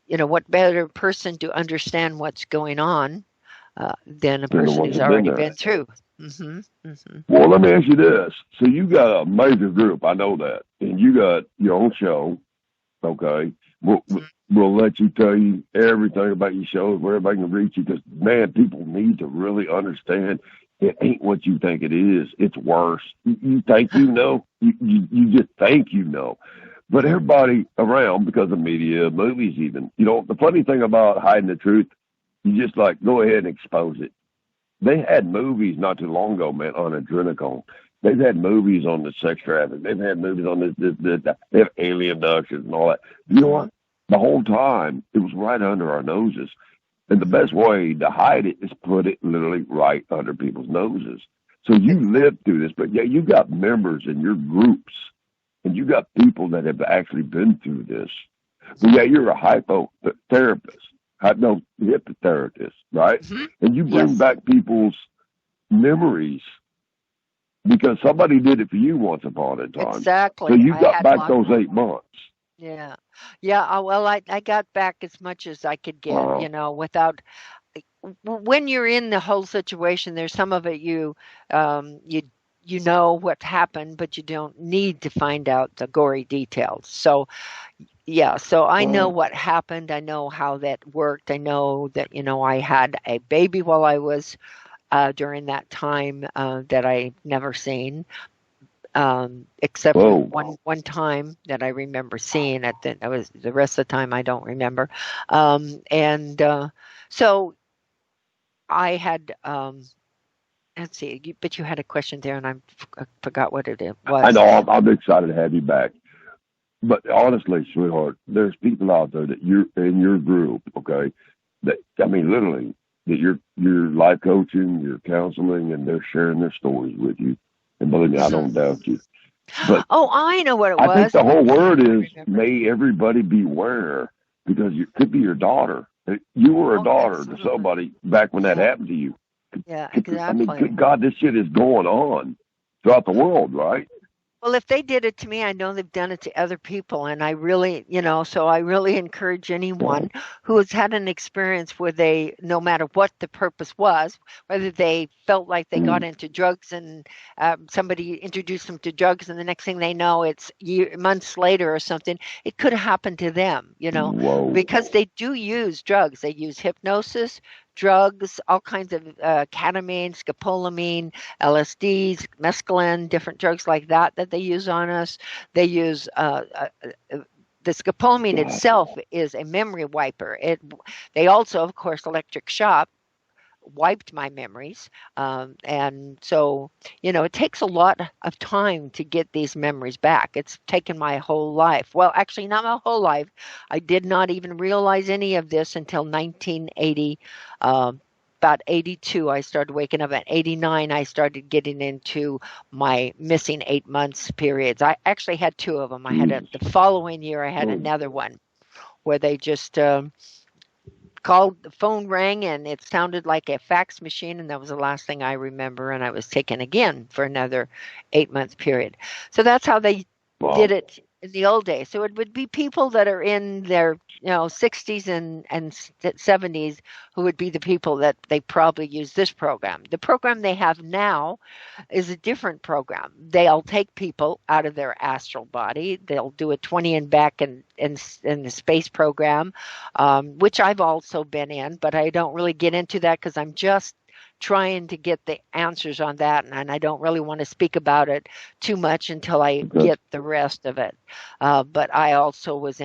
what better person to understand what's going on than a person who's already been through. Mm-hmm. Mm-hmm. Well, let me ask you this. So you got a major group, I know that, and you got your own show. Okay, we'll let you tell you everything about your shows, where everybody can reach you, because man, people need to really understand. It ain't what you think it is. It's worse. You think you know. You just think you know. But everybody around, because of media, movies even, the funny thing about hiding the truth, you just go ahead and expose it. They had movies not too long ago, man, on adrenochrome. They've had movies on the sex trafficking. They've had movies on they have alien abductions and all that. You know what? The whole time, it was right under our noses. And the best way to hide it is put it literally right under people's noses. So you lived through this, but yeah, you got members in your groups, and you got people that have actually been through this. But yeah, you're a hypnotherapist, hypnotherapist, right? Mm-hmm. And you bring back people's memories because somebody did it for you once upon a time. Exactly. So you got back those 8 months. Yeah. Yeah. Well, I got back as much as I could get, without, when you're in the whole situation, there's some of it you know what happened, but you don't need to find out the gory details. So, yeah, so I know what happened. I know how that worked. I know that, I had a baby while I was during that time that I never seen, except for one time that I remember seeing it. That was the rest of the time I don't remember. So I had. Let's see, but you had a question there, and I forgot what it was. I know. I'm excited to have you back. But honestly, sweetheart, there's people out there that you're in your group, okay? That literally, that you're life coaching, you're counseling, and they're sharing their stories with you. And believe me, I don't doubt you. But I know what it was. I think the whole word is may everybody beware, because it could be your daughter. You were a daughter to somebody back when that happened to you. Yeah, exactly. Good God, this shit is going on throughout the world, right? Well, if they did it to me, I know they've done it to other people. And I really, so I really encourage anyone who has had an experience where they, no matter what the purpose was, whether they felt like they got into drugs and somebody introduced them to drugs, and the next thing they know, it's months later or something, it could have happened to them, because they do use drugs. They use hypnosis, drugs, all kinds of ketamine, scopolamine, LSDs, mescaline, different drugs like that they use on us. They use the scopolamine itself is a memory wiper. They also, of course, electric shock wiped my memories. And so, it takes a lot of time to get these memories back. It's taken my whole life. Well, actually, not my whole life. I did not even realize any of this until 1980. About 82, I started waking up. At 89, I started getting into my missing 8 months periods. I actually had 2 of them. I had the following year, I had another one where they just called, the phone rang, and it sounded like a fax machine, and that was the last thing I remember, and I was taken again for another 8-month period. So that's how they did it in the old days. So it would be people that are in their 60s and 70s who would be the people that they probably use this program. The program they have now is a different program. They'll take people out of their astral body. They'll do a 20 and back in the space program, which I've also been in, but I don't really get into that because I'm just trying to get the answers on that, and I don't really want to speak about it too much until I get the rest of it. But I also was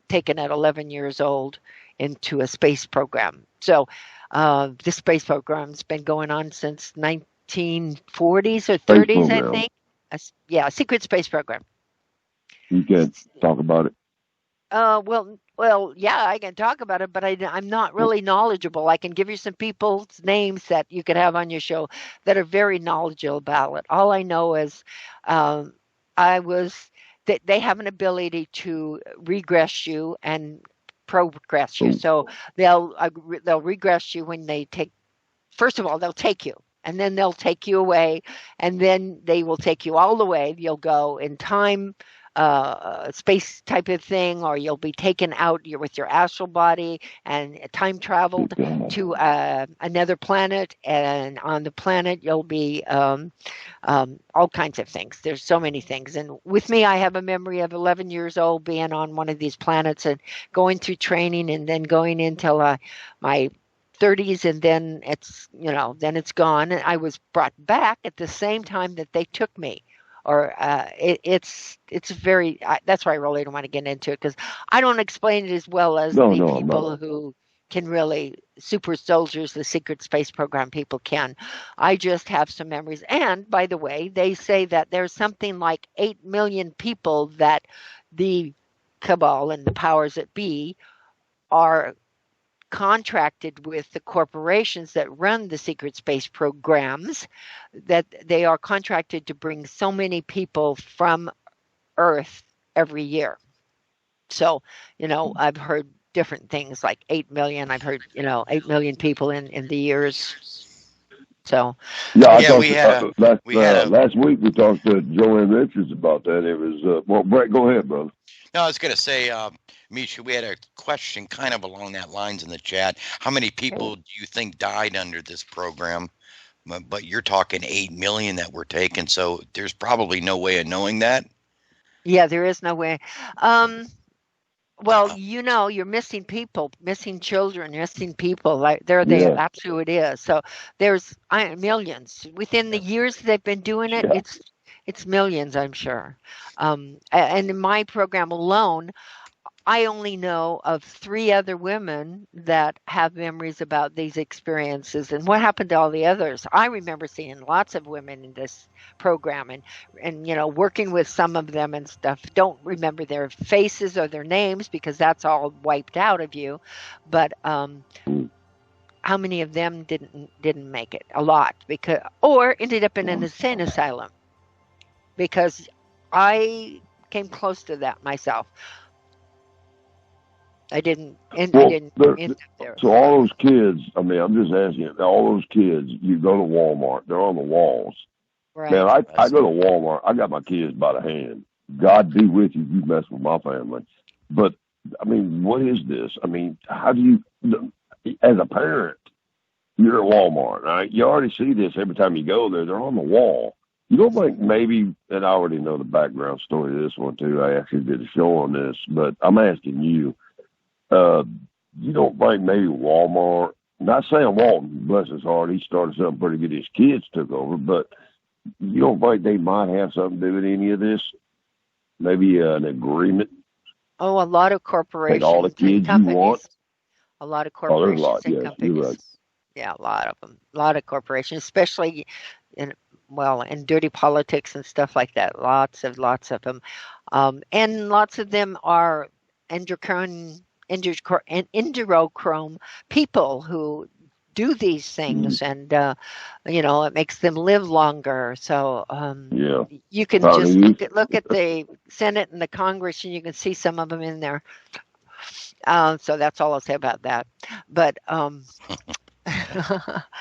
taken at 11 years old into a space program. So this space program's been going on since 1940s or 30s, I think. A secret space program. You can talk about it. Well, yeah, I can talk about it, but I'm not really knowledgeable. I can give you some people's names that you could have on your show that are very knowledgeable about it. All I know is they have an ability to regress you and progress you. So they'll regress you when they take. First of all, they'll take you, and then they'll take you away, and then they will take you all the way. You'll go in time. Space type of thing, or you'll be taken out with your astral body and time traveled to another planet, and on the planet you'll be all kinds of things. There's so many things, and with me I have a memory of 11 years old being on one of these planets and going through training, and then going into my 30s, and then it's gone, and I was brought back at the same time that they took me. Or it's very. That's why I really don't want to get into it, because I don't explain it as well as the people who can really, super soldiers, the secret space program people can. I just have some memories. And by the way, they say that there's something like 8 million people that the cabal and the powers that be are contracted with the corporations that run the secret space programs, that they are contracted to bring so many people from Earth every year. So, I've heard different things like 8 million. I've heard, 8 million people in the years. So, yeah, last week we talked to Joanne Richards about that. It was well, Brett, go ahead, brother. No, I was going to say, Miesha, we had a question kind of along that lines in the chat. How many people do you think died under this program? But you're talking 8 million that were taken, so there's probably no way of knowing that. Yeah, there is no way. Well, you're missing people, missing children, missing people. Like that's who it is. So there's millions within the years they've been doing it. Yeah. It's millions, I'm sure. And in my program alone, I only know of 3 other women that have memories about these experiences. And what happened to all the others? I remember seeing lots of women in this program and working with some of them and stuff. Don't remember their faces or their names because that's all wiped out of you. But how many of them didn't make it? A lot, or ended up in an insane asylum, because I came close to that myself. I didn't end up there. So all those kids, I mean, I'm just asking, all those kids, you go to Walmart, they're on the walls. Right. Man, I go to Walmart, I got my kids by the hand. God be with you, you mess with my family. But, I mean, what is this? I mean, how do you, as a parent, you're at Walmart, right? You already see this every time you go there. They're on the wall. You don't think maybe, and I already know the background story of this one too. I actually did a show on this, but I'm asking you, you don't think maybe Walmart, not saying Walton, bless his heart, he started something pretty good, his kids took over, but you don't think they might have something to do with any of this? Maybe an agreement? Oh, a lot of corporations. Take all the kids you want? A lot of corporations and companies. You're right. Yeah, a lot of them. A lot of corporations, especially in dirty politics and stuff like that. Lots of them. And lots of them are endochrome people who do these things, and it makes them live longer. So you can just look at the Senate and the Congress, and you can see some of them in there. So that's all I'll say about that. But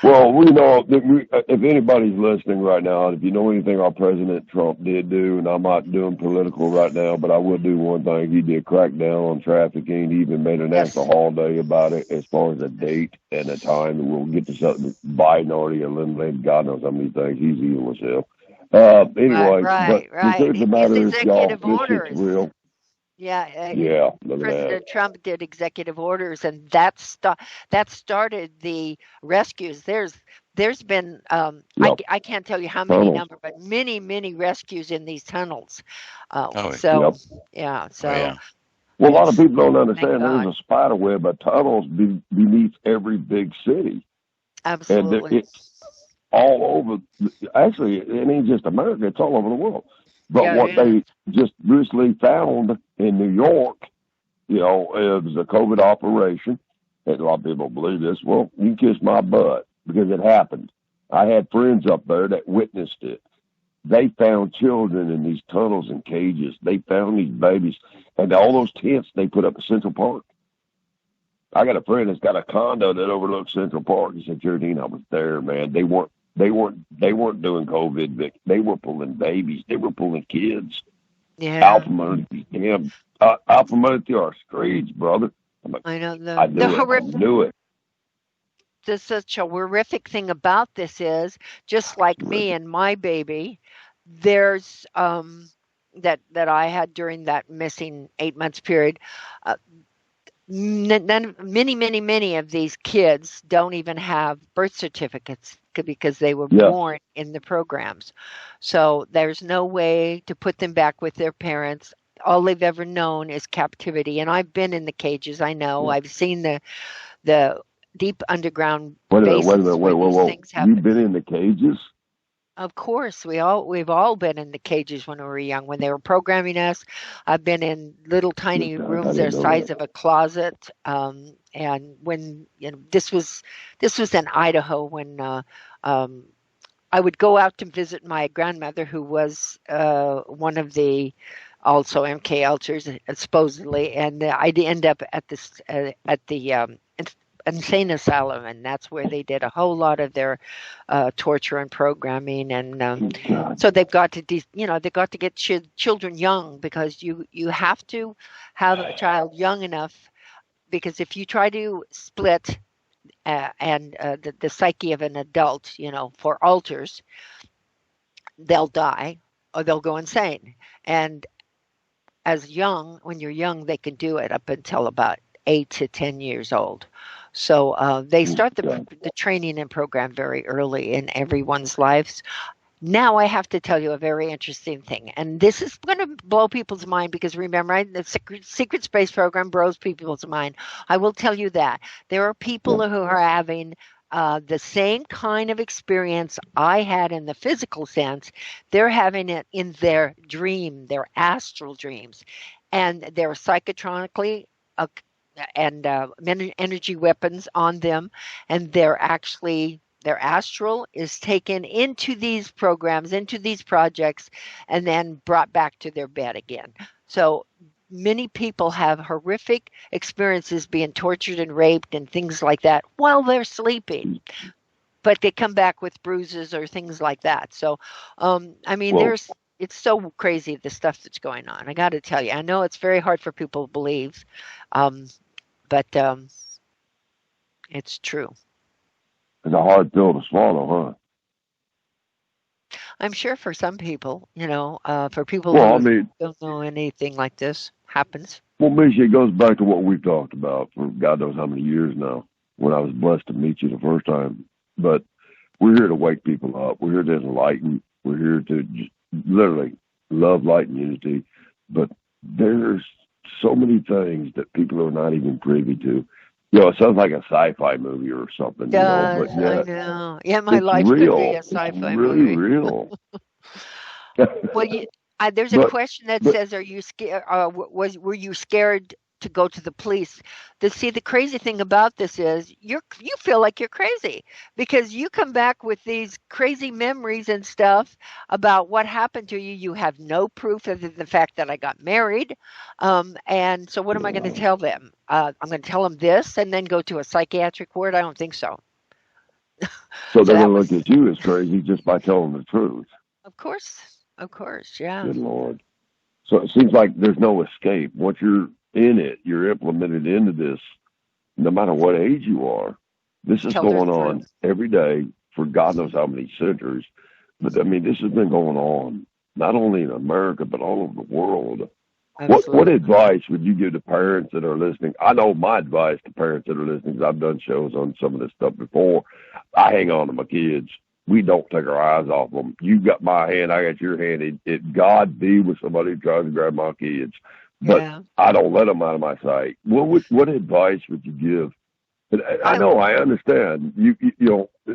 well, we know if anybody's listening right now, if you know anything our President Trump did do, and I'm not doing political right now, but I will do one thing. He did crack down on trafficking. He even made a national holiday about it as far as a date and a time. And we'll get to something. Biden already eliminated God knows how many things. He's evil as hell. Anyway, right. The truth of the matter is, y'all, this shit's real. Yeah. President Trump did executive orders, and that started the rescues. There's been I can't tell you how many but many rescues in these tunnels. Well, a lot of people don't understand there's a spider web of tunnels beneath every big city. Absolutely. And it's all over. Actually, it ain't just America; it's all over the world. But they just recently found in New York, it was a COVID operation. And a lot of people believe this. Well, you can kiss my butt because it happened. I had friends up there that witnessed it. They found children in these tunnels and cages. They found these babies. And all those tents they put up at Central Park. I got a friend that's got a condo that overlooks Central Park. He said, Geraldine, I was there, man. They weren't doing COVID, Vic. They were pulling babies. They were pulling kids. Yeah. Alpha money through our streets, brother. I know I knew it. Such a horrific thing about this is, just like me and my baby, there's that I had during that missing 8 months period. Many of these kids don't even have birth certificates because they were born in the programs. So there's no way to put them back with their parents. All they've ever known is captivity. And I've been in the cages. I know. Yeah. I've seen the deep underground bases where these things happen. You've been in the cages? Of course, we've all been in the cages when we were young. When they were programming us, I've been in little tiny I rooms the didn't know size that. of a closet. And when this was in Idaho when um, I would go out to visit my grandmother, who was one of the also MK Ultras, supposedly, and I'd end up at the insane asylum, and that's where they did a whole lot of their torture and programming, and God. so they've got to they've got to get children young, because you have to have a child young enough, because if you try to split and the psyche of an adult, for alters, they'll die or they'll go insane. And when you're young, they can do it up until about 8 to 10 years old. So they start God. the training and program very early in everyone's lives. Now I have to tell you a very interesting thing, and this is going to blow people's mind, because remember, the secret space program blows people's mind. I will tell you that there are people who are having the same kind of experience I had in the physical sense. They're having it in their their astral dreams, and they're psychotronically and energy weapons on them, and they're actually their astral is taken into these programs, into these projects, and then brought back to their bed again. So many people have horrific experiences being tortured and raped and things like that while they're sleeping, but they come back with bruises or things like that. So, I mean, Well, it's so crazy, the stuff that's going on. I got to tell you, I know it's very hard for people to believe, but it's true. it's a hard pill to swallow, huh? I'm sure for some people, for people Well, I who mean, don't know anything like this happens. well, Miesha, it goes back to what we've talked about for God knows how many years now, when I was blessed to meet you the first time. But we're here to wake people up. We're here to enlighten. We're here to just literally love, light, and unity. But there's so many things that people are not even privy to. It sounds like a sci-fi movie or something, Does, but I yeah, know. Yeah, my it's life could be real. a It's sci-fi really movie. real. Well, there's a but question that but says, "Are you scared? Were you scared to go to the police?" The crazy thing about this is you feel like you're crazy, because you come back with these crazy memories and stuff about what happened to you. You have no proof other than the fact that I got married, and so what am I going to tell them? I'm going to tell them this and then go to a psychiatric ward? I don't think so. so So they're that gonna look was, at you as crazy just by telling the truth. of course, yeah. Good Lord. So it seems like there's no escape. Once you're in it, you're implemented into this, no matter what age you are. This is Tell the going on truth. every day for God knows how many centuries. But I mean, this has been going on not only in America, but all over the world. What Absolutely. advice would you give to parents that are listening? I know my advice to parents that are listening, because I've done shows on some of this stuff before. I hang on to my kids. We don't take our eyes off them. You got my hand, I got your hand. God be with somebody who tries to grab my kids, but Yeah. I don't let them out of my sight. What advice would you give? And I I know, I understand.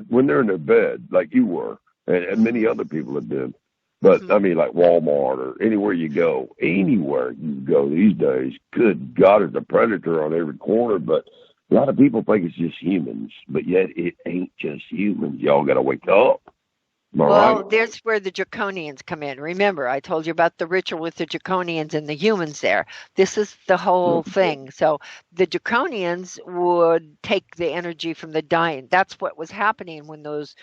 When they're in their bed, like you were, and many other people have been. But mhm. I mean, like Walmart or anywhere you go these days. Good God, there's a predator on every corner. But a lot of people think it's just humans, but yet it ain't just humans. Y'all got to wake up. Am I right? Well, there's where the draconians come in. Remember, I told you about the ritual with the draconians and the humans there. This is the whole thing. So the draconians would take the energy from the dying. That's what was happening when those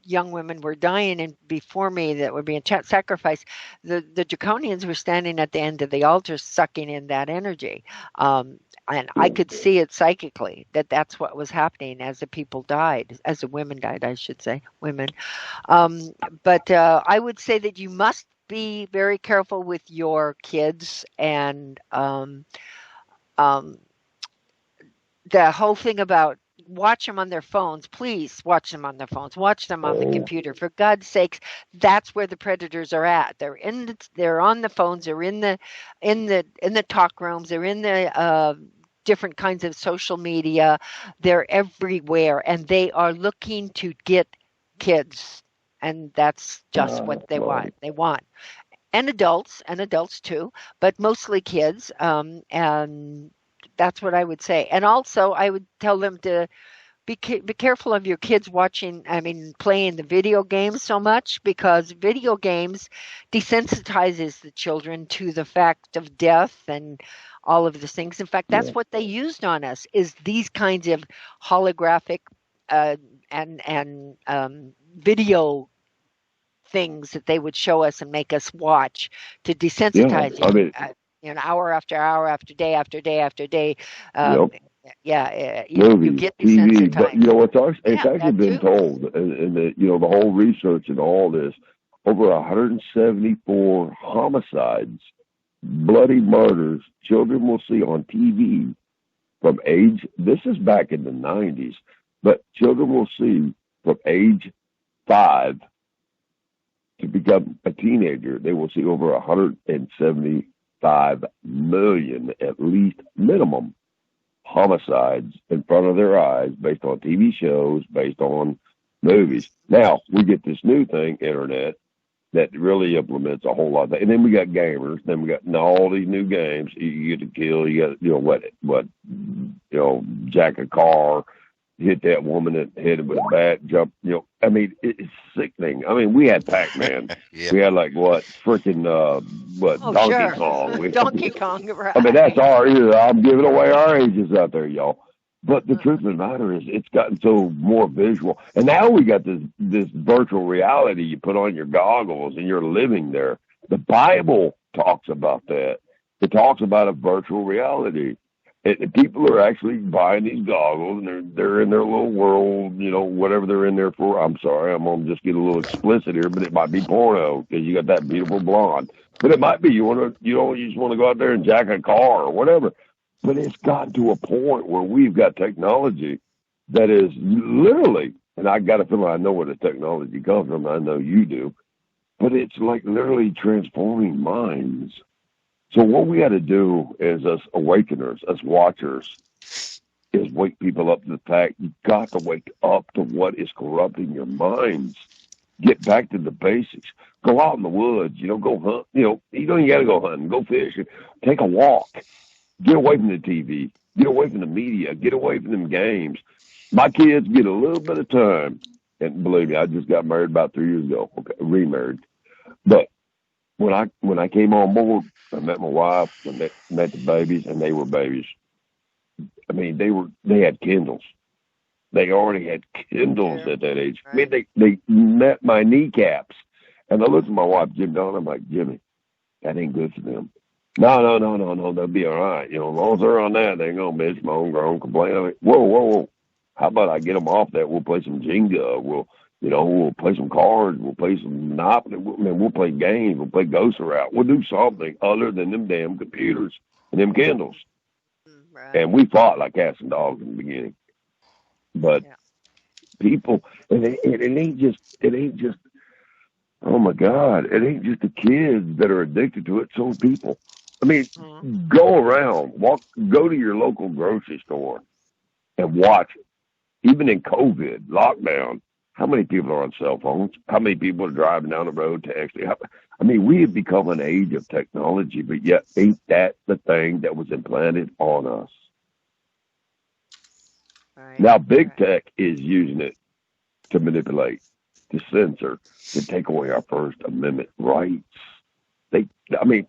young women were dying and before me that were being sacrificed. The draconians were standing at the end of the altar sucking in that energy. And I could see it psychically that's what was happening as the people died, as the women died, I should say, women. But I would say that you must be very careful with your kids, and the whole thing about watch them on their phones. Please watch them on their phones. Watch them on the computer. For God's sakes, that's where the predators are at. They're on the phones. They're in the talk rooms. They're in the different kinds of social media. They're everywhere, and they are looking to get kids. and that's just what they want. They want, and adults too, but mostly kids. And that's what I would say. And also, I would tell them to be careful of your kids playing the video games so much, because video games desensitizes the children to the fact of death and all of these things. In fact, that's what they used on us, is these kinds of holographic and video things that they would show us and make us watch to desensitize you. Hour after hour, after day after day after day. Movies, you get TV, but it's actually been told, and the whole research and all this, over 174 homicides, bloody murders, children will see on TV from age, this is back in the 90s, but children will see from age 5 to become a teenager. They will see over 175 million, at least minimum, homicides in front of their eyes, based on TV shows, based on movies. Now we get this new thing, internet, that really implements a whole lot of that. And then we got gamers. Then we got all these new games. You get to kill. You got jack a car, hit that woman that hit it with a bat, jump. It's sickening. We had Pac-Man. Yeah. We had Donkey Kong. Donkey Kong, right? That's our era. I'm giving away our ages out there, y'all. But the truth of the matter is, it's gotten so more visual. And now we got this virtual reality. You put on your goggles and you're living there. The Bible talks about that. It talks about a virtual reality. People are actually buying these goggles, and they're in their little world, whatever they're in there for. I'm sorry, I'm going to just get a little explicit here, but it might be porno, because you got that beautiful blonde. But it might be you just want to go out there and jack a car or whatever. But it's gotten to a point where we've got technology that is literally, and I got a feeling I know where the technology comes from. I know you do, but it's like literally transforming minds. So what we got to do as us awakeners, us watchers, is wake people up to the fact you've got to wake up to what is corrupting your minds. Get back to the basics. Go out in the woods. Go hunt. You got to go hunting. Go fishing. Take a walk. Get away from the TV. Get away from the media. Get away from them games. My kids get a little bit of time. And believe me, I just got married about 3 years ago. Okay, remarried. But when I came on board, I met my wife, and met the babies, and they were babies. They had Kindles. They already had Kindles at that age. Right. They met my kneecaps. And I looked at my wife, Jim Don, I'm like, Jimmy, that ain't good for them. No, they'll be all right. As long as they're on that, they ain't gonna bitch, moan, groan, complain. Whoa. How about I get them off that? We'll play some Jenga. We'll play some cards. We'll play some Monopoly. We'll play games. We'll play Ghost Route. We'll do something other than them damn computers and them Kindles. Right. And we fought like cats and dogs in the beginning. But people, it ain't just, oh my God, it ain't just the kids that are addicted to it. So people. Go around, go to your local grocery store and watch it. Even in COVID, lockdown, how many people are on cell phones? How many people are driving down the road texting? We have become an age of technology, but yet ain't that the thing that was implanted on us? Right. Now, big tech is using it to manipulate, to censor, to take away our First Amendment rights.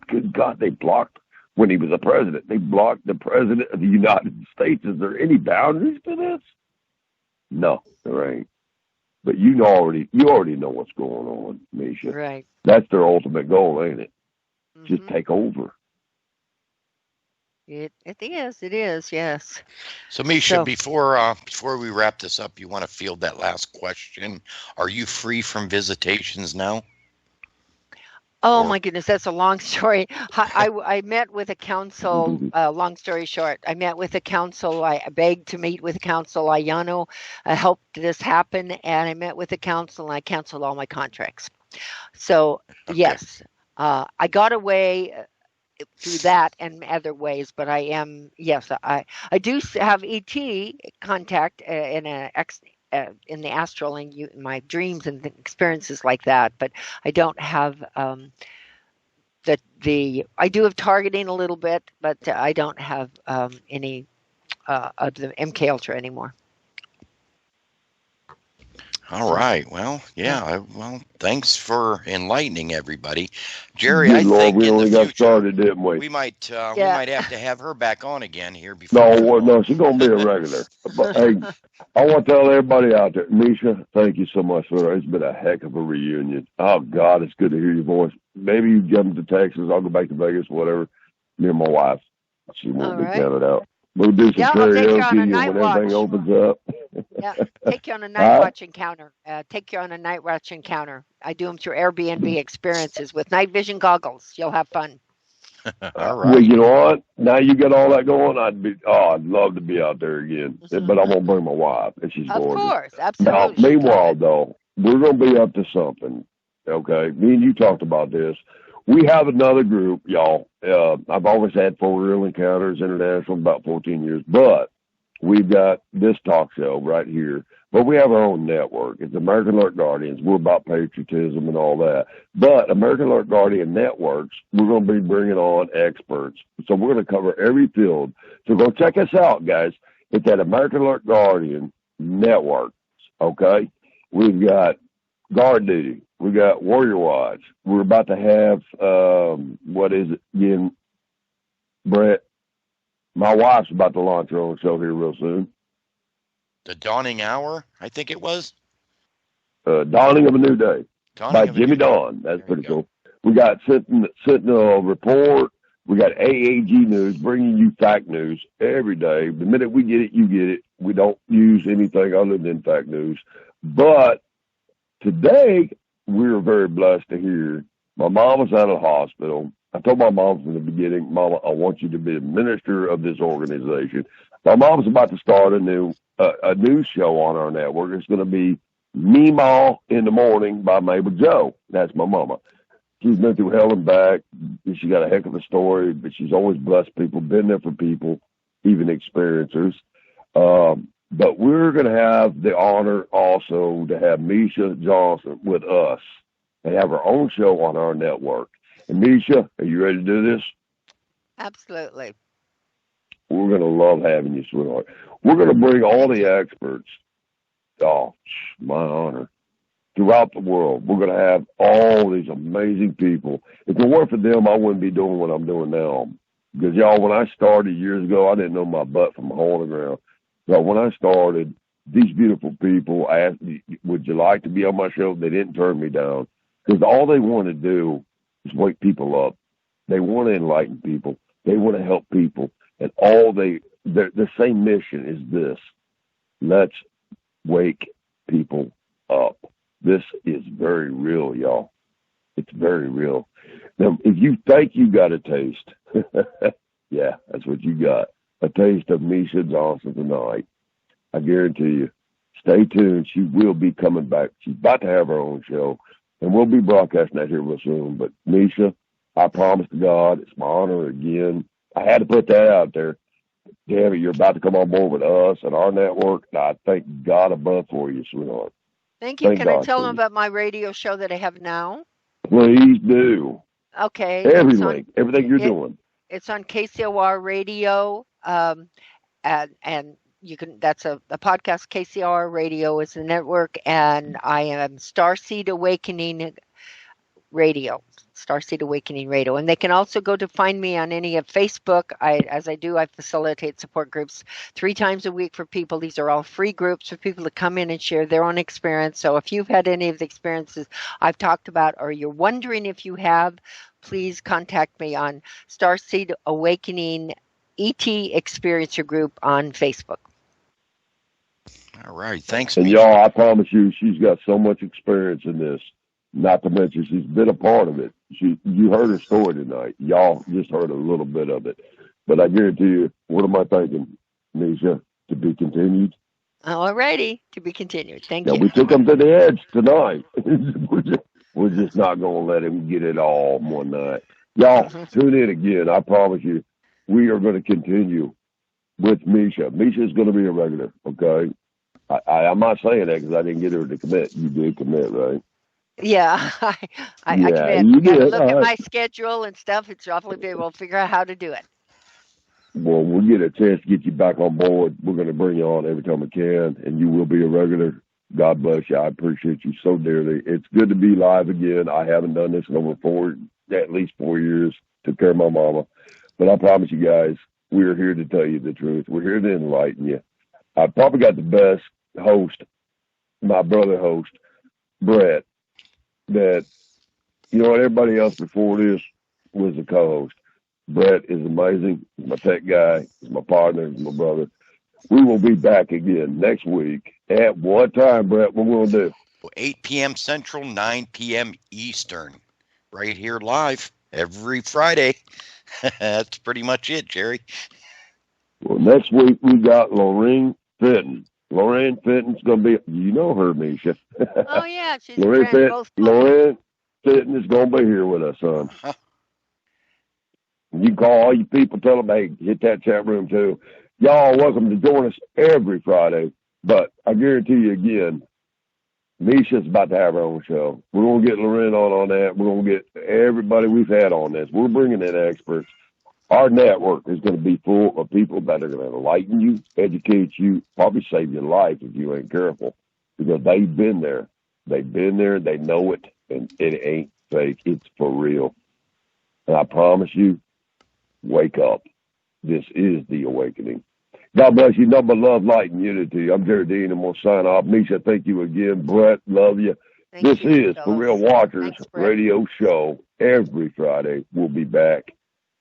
Good God, they blocked, when he was a president, they blocked the president of the United States. Is there any boundaries to this? No, there ain't. But you already know what's going on, Miesha. Right. That's their ultimate goal, ain't it? Mm-hmm. Just take over. It is, yes. So Miesha, before we wrap this up, you want to field that last question. Are you free from visitations now? Oh, my goodness, that's a long story. I met with a council, long story short, I met with a council. I begged to meet with council. Ayano helped this happen, and I met with the council, and I canceled all my contracts. So, yes, I got away through that and other ways, but I do have ET contact in an in the astral and my dreams and experiences like that. But I don't have I do have targeting a little bit, but I don't have any of the MK Ultra anymore. All right. Well, yeah. Well, thanks for enlightening everybody, Jerry. Good I Lord, think we in the only future got started, didn't we? we might have to have her back on again here before. No, she's gonna be a regular. But hey, I want to tell everybody out there, Miesha, thank you so much for it. It's been a heck of a reunion. Oh God, it's good to hear your voice. Maybe you jump to Texas. I'll go back to Vegas, whatever. Me and my wife, she won't be counted out. We'll do some karaoke when everything opens up. Yeah, take you on a night watch encounter. Take you on a night watch encounter. I do them through Airbnb experiences with night vision goggles. You'll have fun. All right. Well, you know what? Now you got all that going. I'd love to be out there again, but I'm gonna bring my wife, and she's gorgeous. Of course, absolutely. Now, meanwhile, though, we're gonna be up to something. Okay, me and you talked about this. We have another group, y'all. I've always had 4 Real Encounters International, about 14 years, but we've got this talk show right here. But we have our own network. It's American Alert Guardians. We're about patriotism and all that. But American Alert Guardian Networks, we're going to be bringing on experts. So we're going to cover every field. So go check us out, guys. It's at American Alert Guardian Networks, okay? We've got Guard Duty. We got Warrior Watch. We're about to have, what is it again, Brett? My wife's about to launch her own show here real soon. The Dawning Hour, I think it was. Dawning of a New Day by Jimmy Dawn. That's pretty cool. We got Sentinel Report. We got AAG News, bringing you fact news every day. The minute we get it, you get it. We don't use anything other than fact news. But today, we were very blessed to hear my mom was out of the hospital. I told my mom from the beginning, Mama, I want you to be a minister of this organization. My mom's about to start a new show on our network. It's going to be Meemaw in the Morning by Mabel Joe. That's my mama. She's been through hell and back. She got a heck of a story, but she's always blessed people, been there for people, even experiencers. But we're going to have the honor also to have Miesha Johnston with us and have her own show on our network. And Miesha, are you ready to do this? Absolutely. We're going to love having you, sweetheart. We're going to bring all the experts. Oh, my honor. Throughout the world, we're going to have all these amazing people. If it weren't for them, I wouldn't be doing what I'm doing now. Because, y'all, when I started years ago, I didn't know my butt from a hole in the ground. But when I started, these beautiful people asked me, would you like to be on my show? They didn't turn me down. Because all they want to do is wake people up. They want to enlighten people. They want to help people. And the same mission is this. Let's wake people up. This is very real, y'all. It's very real. Now, if you think you got a taste, yeah, that's what you got. A taste of Miesha Johnston tonight. I guarantee you. Stay tuned. She will be coming back. She's about to have her own show. And we'll be broadcasting that here real soon. But Miesha, I promise to God, it's my honor again. I had to put that out there. Damn it, you're about to come on board with us and our network. And I thank God above for you, sweetheart. Thank you. Can I tell them about my radio show that I have now? Please do. Okay. Everything you're doing. It's on KCOR Radio. And you can, that's a podcast. KCOR Radio is the network, and I am Starseed Awakening Radio. Starseed Awakening Radio. And they can also go to find me on any of Facebook. I facilitate support groups 3 times a week for people. These are all free groups for people to come in and share their own experience. So if you've had any of the experiences I've talked about, or you're wondering if you have, please contact me on Starseed Awakening ET Experiencer Group on Facebook. All right. Thanks. And y'all, I promise you, she's got so much experience in this. Not to mention, she's been a part of it. You heard her story tonight. Y'all just heard a little bit of it. But I guarantee you, what am I thinking, Miesha? To be continued? All righty. To be continued. Thank you. We took him to the edge tonight. We're just not going to let him get it all one night. Y'all, tune in again. I promise you, we are going to continue with Miesha. Miesha's going to be a regular, okay? I'm not saying that because I didn't get her to commit. You did commit, right? Yeah, I Yeah, commit. you Got to did. look All at right. my schedule and stuff. It's awfully be able to figure out how to do it. Well, we'll get a chance to get you back on board. We're going to bring you on every time we can, and you will be a regular. God bless you. I appreciate you so dearly. It's good to be live again. I haven't done this in over at least 4 years. Took care of my mama. But I promise you guys, we're here to tell you the truth. We're here to enlighten you. I probably got the best host, my brother host, Brett, that, everybody else before this was a co-host. Brett is amazing. He's my tech guy. He's my partner. He's my brother. We will be back again next week. At what time, Brett? What we'll do? 8 p.m. Central, 9 p.m. Eastern. Right here live every Friday. That's pretty much it, Jerry. Well, next week we got Lorraine Fenton. Lorraine Fenton's going to be, you know her, Miesha. Oh yeah, she's Lorraine a friend. Both Lorraine Fenton is going to be here with us, son. You can call all you people, tell them, hey, hit that chat room too. Y'all are welcome to join us every Friday. But I guarantee you again, Miesha's about to have her own show. We're going to get Lorraine on that. We're going to get everybody we've had on this. We're bringing in experts. Our network is going to be full of people that are going to enlighten you, educate you, probably save your life if you ain't careful, because they've been there. They've been there. They know it, and it ain't fake. It's for real. And I promise you, wake up. This is the awakening. God bless you. Nothing but love, light, and unity. I'm Jerry Dean, and we'll sign off. Miesha, thank you again. Brett, love you. This is For Real Watchers radio show every Friday. We'll be back.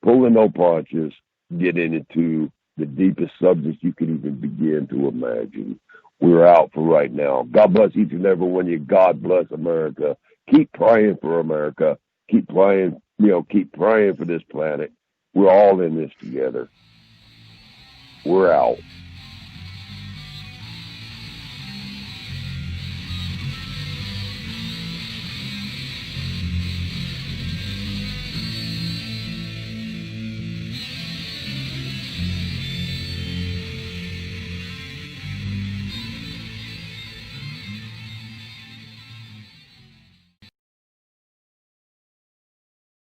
Pulling no punches, getting into the deepest subjects you can even begin to imagine. We're out for right now. God bless each and every one of you. God bless America. Keep praying for America. Keep praying for this planet. We're all in this together. We're out.